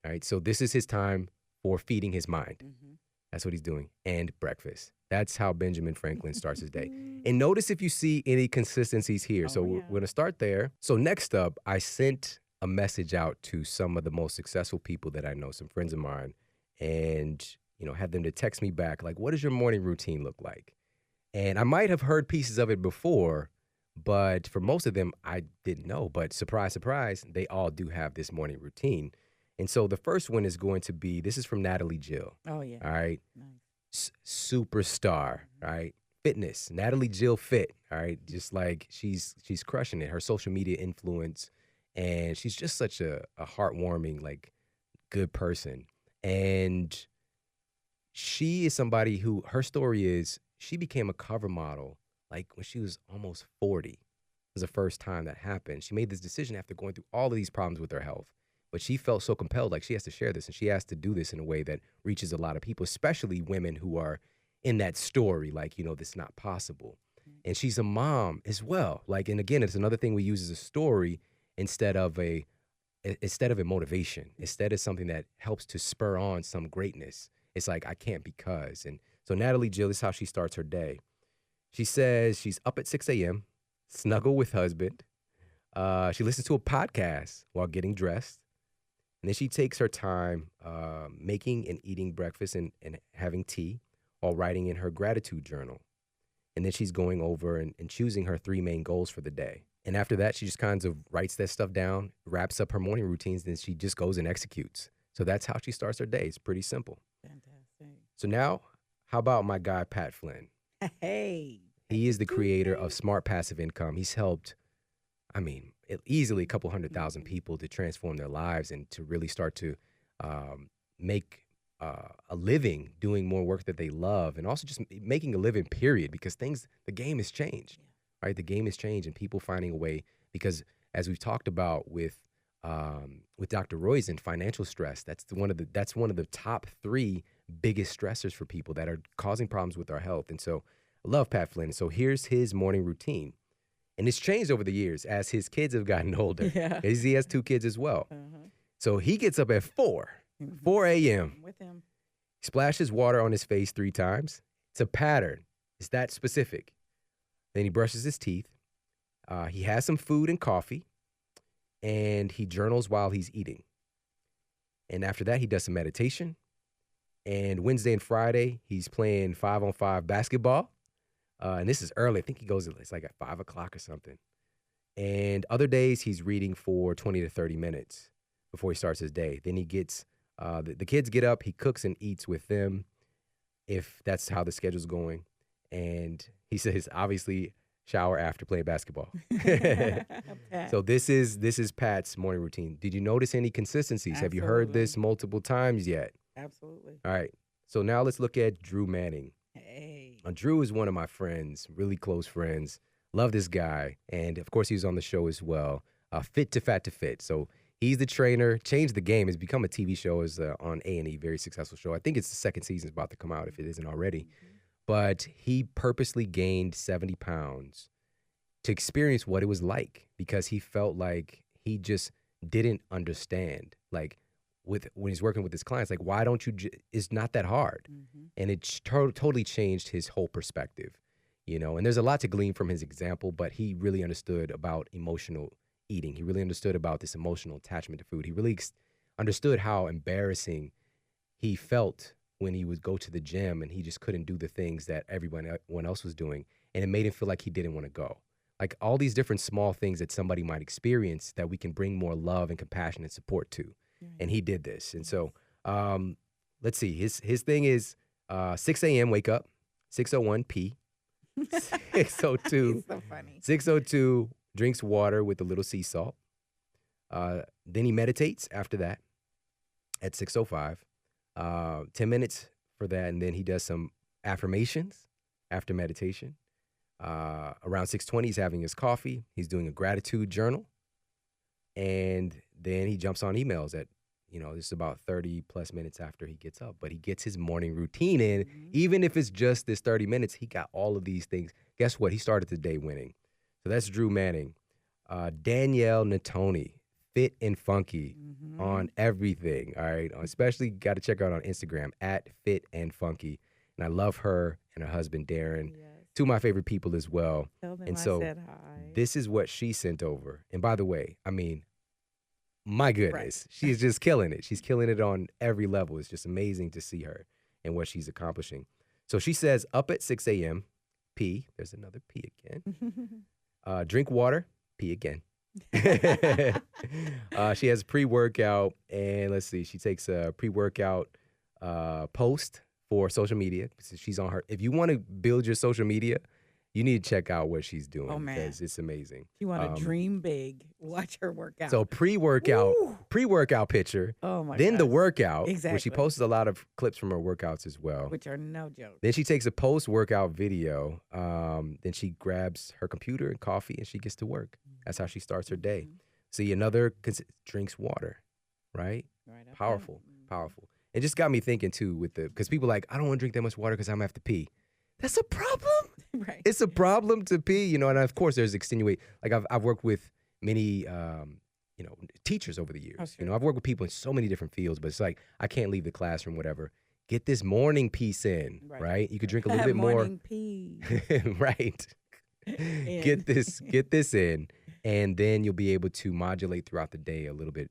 S1: All right, so this is his time for feeding his mind.
S2: Mm-hmm.
S1: That's what he's doing. And breakfast. That's how Benjamin Franklin starts his day. And notice if you see any consistencies here. We're going to start there. So next up, I sent a message out to some of the most successful people that I know, some friends of mine, and, had them to text me back, like, what does your morning routine look like? And I might have heard pieces of it before, but for most of them, I didn't know. But surprise, surprise, they all do have this morning routine. And so the first one is going to be, this is from Natalie Jill.
S2: Oh, yeah.
S1: All right.
S2: Nice.
S1: Superstar, all right? Fitness, Natalie Jill Fit, all right? Just like she's crushing it. Her social media influence, and she's just such a heartwarming, like, good person. And she is somebody who, her story is, she became a cover model like when she was almost 40. It was the first time that happened. She made this decision after going through all of these problems with her health. But she felt so compelled, like she has to share this, and she has to do this in a way that reaches a lot of people, especially women who are in that story, like, this is not possible. And she's a mom as well. Like, and again, it's another thing we use as a story instead of a motivation, instead of something that helps to spur on some greatness. It's like, I can't because. And so Natalie Jill, this is how she starts her day. She says she's up at 6 a.m., snuggle with husband. She listens to a podcast while getting dressed. And then she takes her time making and eating breakfast and having tea while writing in her gratitude journal. And then she's going over and choosing her 3 main goals for the day. And after that, she just kind of writes that stuff down, wraps up her morning routines, then she just goes and executes. So that's how she starts her day. It's pretty simple.
S2: Fantastic.
S1: So now, how about my guy, Pat Flynn?
S2: Hey.
S1: He is the creator of Smart Passive Income. He's helped, easily a couple 100,000 people to transform their lives and to really start to make a living doing more work that they love, and also just making a living, period, because the game has changed, right? The game has changed, and people finding a way, because as we've talked about with Dr. Roizen, financial stress, that's one of the top 3 biggest stressors for people that are causing problems with our health. And so I love Pat Flynn. So here's his morning routine. And it's changed over the years as his kids have gotten older.
S2: Yeah.
S1: He has 2 kids as well.
S2: Uh-huh.
S1: So he gets up at 4 a.m.
S2: With him.
S1: Splashes water on his face 3 times. It's a pattern. It's that specific. Then he brushes his teeth. He has some food and coffee, and he journals while he's eating. And after that, he does some meditation. And Wednesday and Friday, he's playing 5-on-5 basketball. And this is early. I think it's like at 5 o'clock or something. And other days, he's reading for 20 to 30 minutes before he starts his day. Then he gets, the kids get up, he cooks and eats with them, if that's how the schedule's going. And he says, obviously, shower after playing basketball. So this is Pat's morning routine. Did you notice any consistencies?
S2: Absolutely.
S1: Have you heard this multiple times yet?
S2: Absolutely.
S1: All right. So now let's look at Drew Manning.
S2: Hey.
S1: Drew is one of my friends, really close friends. Love this guy. And of course, he was on the show as well. Fit to Fat to Fit. So he's the trainer, changed the game. It's become a TV show, is on A&E, very successful show. I think it's the 2nd season is about to come out if it isn't already. Mm-hmm. But he purposely gained 70 pounds to experience what it was like, because he felt like he just didn't understand. Like when he's working with his clients, like, why don't you, it's not that hard. Mm-hmm. And it totally changed his whole perspective, and there's a lot to glean from his example, but he really understood about emotional eating. He really understood about this emotional attachment to food. He really understood how embarrassing he felt when he would go to the gym and he just couldn't do the things that everyone else was doing. And it made him feel like he didn't want to go. Like all these different small things that somebody might experience that we can bring more love and compassion and support to. Mm-hmm. And he did this. And so let's see. His thing is 6 a.m. wake up, 6:01 pee, 6:02.
S2: So funny.
S1: 6:02 drinks water with a little sea salt. Then he meditates after that at 6:05. 10 minutes for that, and then he does some affirmations after meditation. Around 6:20, he's having his coffee. He's doing a gratitude journal. And then he jumps on emails at, this is about 30 plus minutes after he gets up. But he gets his morning routine in. Mm-hmm. Even if it's just this 30 minutes, he got all of these things. Guess what? He started the day winning. So that's Drew Manning. Danielle Natoni, Fit and Funky on everything, all right? Especially got to check her out on Instagram, at Fit and Funky. And I love her and her husband, Darren. Yes. 2 of my favorite people as well.
S2: Tell them
S1: and
S2: I
S1: so
S2: said hi.
S1: This is what she sent over. And by the way, I mean, my goodness, she's just killing it. She's killing it on every level. It's just amazing to see her and what she's accomplishing. So she says, up at 6 a.m., pee. There's another pee again. Drink water, pee again. She has pre-workout, and let's see, she takes a pre-workout post for social media. She's on her. If you want to build your social media, you need to check out what she's doing.
S2: Oh, man.
S1: Because it's amazing.
S2: If you want to dream big, watch her workout.
S1: So pre-workout picture.
S2: Oh my!
S1: Then
S2: gosh.
S1: the workout,
S2: exactly.
S1: where she posts a lot of clips from her workouts as well,
S2: which are no joke.
S1: Then she takes a post-workout video. Then she grabs her computer and coffee, and she gets to work. That's how she starts her day. See, another drinks water, right? Powerful. It just got me thinking too because people are like, I don't want to drink that much water because I'm gonna have to pee. That's a problem.
S2: Right.
S1: It's a problem to pee, and of course there's extenuate. Like I've worked with many teachers over the years. Oh, sure. I've worked with people in so many different fields, but it's like I can't leave the classroom, whatever. Get this morning piece in, right? You could drink a little bit more.
S2: Morning pee.
S1: Right. Get this in, and then you'll be able to modulate throughout the day a little bit,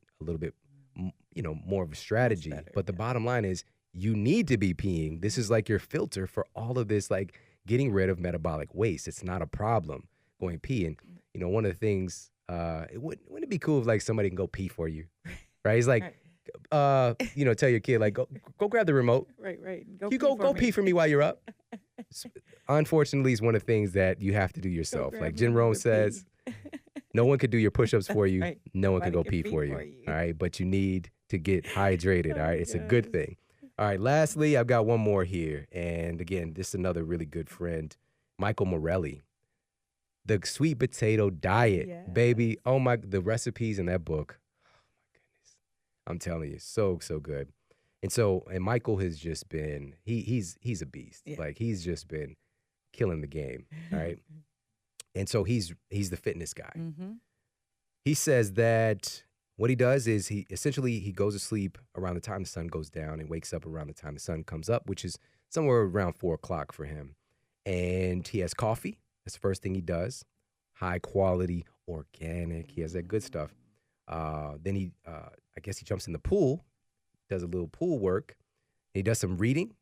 S1: more of a strategy. Better, but the bottom line is you need to be peeing. This is like your filter for all of this, like getting rid of metabolic waste. It's not a problem going pee. And, one of the things, wouldn't it be cool if like somebody can go pee for you, right? It's like, tell your kid, like, go grab the remote.
S2: Right.
S1: Go pee for me while you're up. Unfortunately, it's one of the things that you have to do yourself. Like Jim Rohn says, no one could do your push-ups for you. Right. No one can go pee for you. All right. But you need to get hydrated. All right. It's a good thing. All right, lastly, I've got one more here. And again, this is another really good friend, Michael Morelli. The sweet potato diet,
S2: Yes.
S1: baby. Oh my, the recipes in that book. Oh my goodness. I'm telling you, so good. And Michael has just been, he's a beast.
S2: Yeah.
S1: Like he's just been killing the game. All right. And so he's the fitness guy.
S2: Mm-hmm.
S1: He says that what he does is he goes to sleep around the time the sun goes down and wakes up around the time the sun comes up, which is somewhere around 4 o'clock for him. And he has coffee. That's the first thing he does. High quality, organic. He has that good stuff. Then I guess he jumps in the pool, does a little pool work. He does some reading.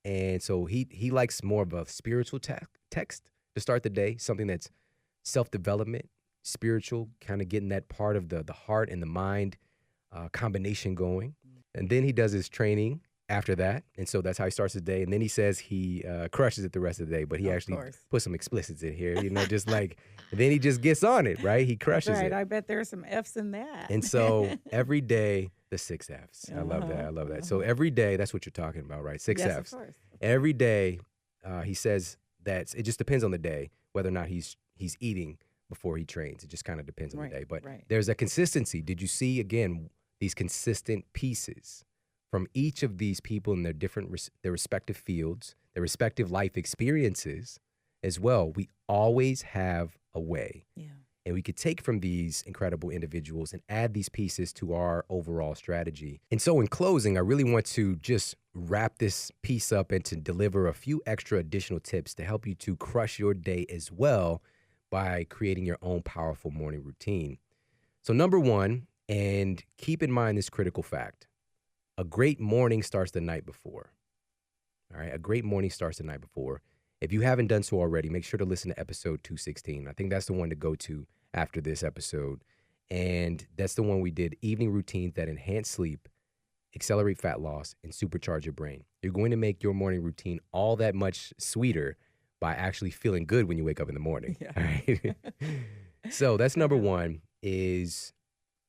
S1: And so he likes more of a spiritual text to start the day, something that's self-development, spiritual, kind of getting that part of the heart and the mind combination going. And then he does his training after that. And so that's how he starts his day. And then he says he crushes it the rest of the day, but he actually put some explicits in here, just like, and then he just gets on it, right? He crushes it.
S2: I bet there are some F's in that.
S1: And so every day, the 6 F's. I love that. So every day, that's what you're talking about, right? 6 F's.
S2: Of course.
S1: Every day, he says that it just depends on the day, whether or not he's eating before he trains. It just kind of depends on the day. But there's a consistency. Did you see, again, these consistent pieces from each of these people in their respective fields, their respective life experiences as well? We always have a way. Yeah. And we could take from these incredible individuals and add these pieces to our overall strategy. And so in closing, I really want to just wrap this piece up and to deliver a few extra additional tips to help you to crush your day as well by creating your own powerful morning routine. So number one, and keep in mind this critical fact, a great morning starts the night before. All right, a great morning starts the night before. If you haven't done so already, make sure to listen to episode 216. I think that's the one to go to after this episode. And that's the one we did, evening routines that enhance sleep, accelerate fat loss, and supercharge your brain. You're going to make your morning routine all that much sweeter by actually feeling good when you wake up in the morning. Yeah. All right? So that's number one, is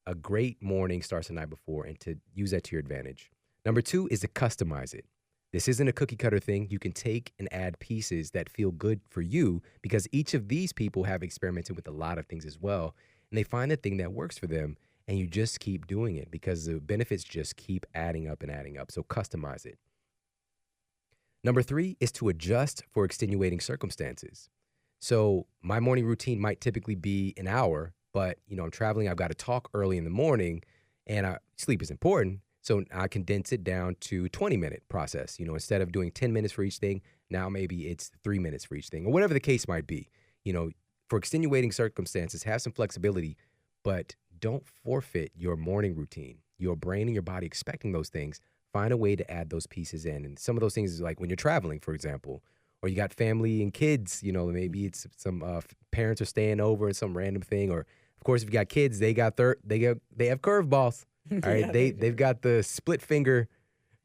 S1: a great morning starts the night before, and to use that to your advantage. Number two is to customize it. This isn't a cookie cutter thing. You can take and add pieces that feel good for you, because each of these people have experimented with a lot of things as well. And they find the thing that works for them, and you just keep doing it because the benefits just keep adding up and adding up. So customize it. Number three is to adjust for extenuating circumstances. So my morning routine might typically be an hour, but I'm traveling, I've got to talk early in the morning, and sleep is important. So I condense it down to 20-minute process. Instead of doing 10 minutes for each thing, now maybe it's 3 minutes for each thing, or whatever the case might be. For extenuating circumstances, have some flexibility, but don't forfeit your morning routine. Your brain and your body expecting those things. Find a way to add those pieces in. And some of those things is like when you're traveling, for example, or you got family and kids, maybe it's some parents are staying over and some random thing. Or of course, if you got kids, they have curveballs. All right. They've got the split finger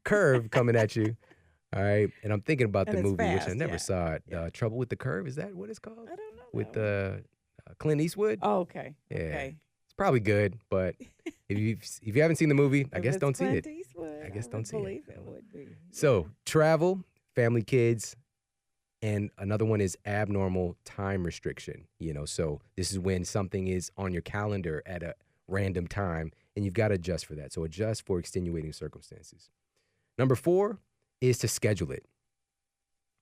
S1: curve coming at you. All right. And I'm thinking about the movie, which I never saw it. Trouble with the Curve. Is that what it's called?
S2: I don't know.
S1: With Clint Eastwood.
S2: Oh, okay.
S1: Yeah.
S2: Okay.
S1: It's probably good, but if you haven't seen the movie, I guess don't see it.
S2: Eastwood,
S1: I guess don't see it.
S2: It would be.
S1: So travel, family, kids, and another one is abnormal time restriction. So this is when something is on your calendar at a random time, and you've got to adjust for that. So adjust for extenuating circumstances. Number four is to schedule it.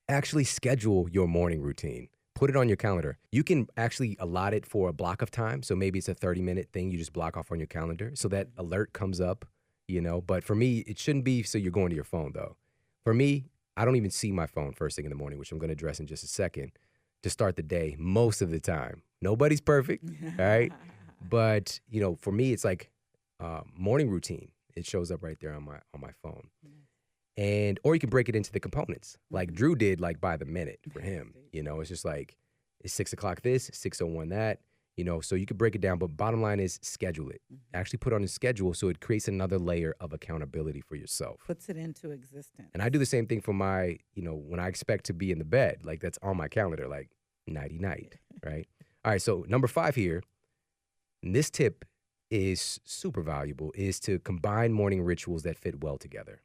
S1: Actually schedule your morning routine. Put it on your calendar. You can actually allot it for a block of time. So maybe it's a 30-minute thing you just block off on your calendar so that alert comes up, But for me, it shouldn't be so you're going to your phone, though. For me, I don't even see my phone first thing in the morning, which I'm going to address in just a second, to start the day most of the time. Nobody's perfect, all right? But, for me, it's like morning routine. It shows up right there on my phone. Or you can break it into the components like Drew did, like by the minute for him. It's just like, it's 6 o'clock this, 6:01 that, so you could break it down. But bottom line is schedule it. Actually put on a schedule so it creates another layer of accountability for yourself.
S2: Puts it into existence.
S1: And I do the same thing for my, when I expect to be in the bed, like that's on my calendar, like nighty-night, right? All right, so number 5 here, and this tip is super valuable, is to combine morning rituals that fit well together.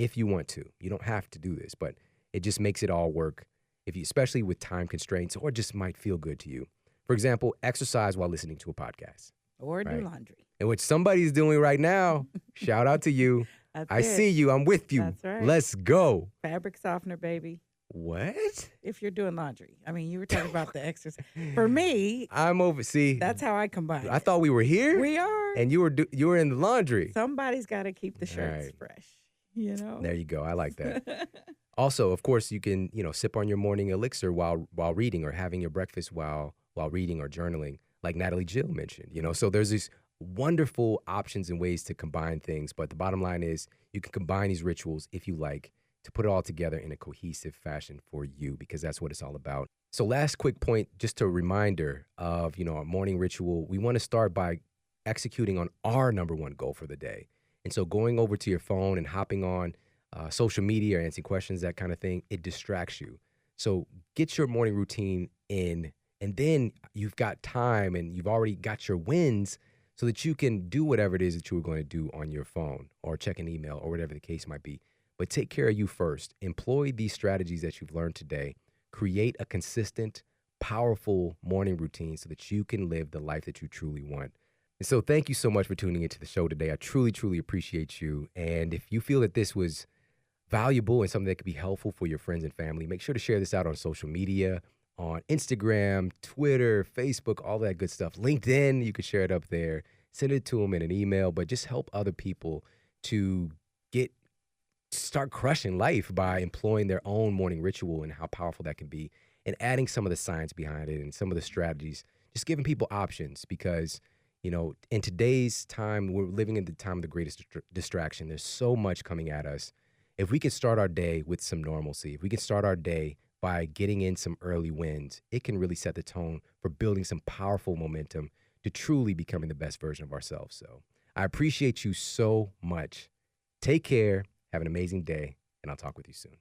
S1: if you want to. You don't have to do this, but it just makes it all work, if you, especially with time constraints, or just might feel good to you. For example, exercise while listening to a podcast.
S2: Or do laundry.
S1: And what somebody's doing right now, shout out to you. I see you. I'm with you.
S2: That's right.
S1: Let's go.
S2: Fabric softener, baby.
S1: What?
S2: If you're doing laundry. I mean, you were talking about the exercise. For me,
S1: I'm over. See,
S2: that's how I combine
S1: I
S2: it.
S1: thought we were here.
S2: We are.
S1: And you were in the laundry.
S2: Somebody's got to keep the shirts fresh. You know.
S1: There you go. I like that. Also, of course, you can sip on your morning elixir while reading, or having your breakfast while reading or journaling, like Natalie Jill mentioned. So there's these wonderful options and ways to combine things. But the bottom line is, you can combine these rituals if you like, to put it all together in a cohesive fashion for you, because that's what it's all about. So last quick point, just a reminder of, our morning ritual. We want to start by executing on our number one goal for the day. And so going over to your phone and hopping on social media or answering questions, that kind of thing, it distracts you. So get your morning routine in, and then you've got time and you've already got your wins so that you can do whatever it is that you were going to do on your phone or check an email or whatever the case might be. But take care of you first. Employ these strategies that you've learned today. Create a consistent, powerful morning routine so that you can live the life that you truly want. And so thank you so much for tuning into the show today. I truly, truly appreciate you. And if you feel that this was valuable and something that could be helpful for your friends and family, make sure to share this out on social media, on Instagram, Twitter, Facebook, all that good stuff. LinkedIn, you can share it up there. Send it to them in an email, but just help other people to start crushing life by employing their own morning ritual and how powerful that can be, and adding some of the science behind it and some of the strategies, just giving people options, because in today's time, we're living in the time of the greatest distraction. There's so much coming at us. If we could start our day with some normalcy, if we could start our day by getting in some early wins, it can really set the tone for building some powerful momentum to truly becoming the best version of ourselves. So I appreciate you so much. Take care. Have an amazing day, and I'll talk with you soon.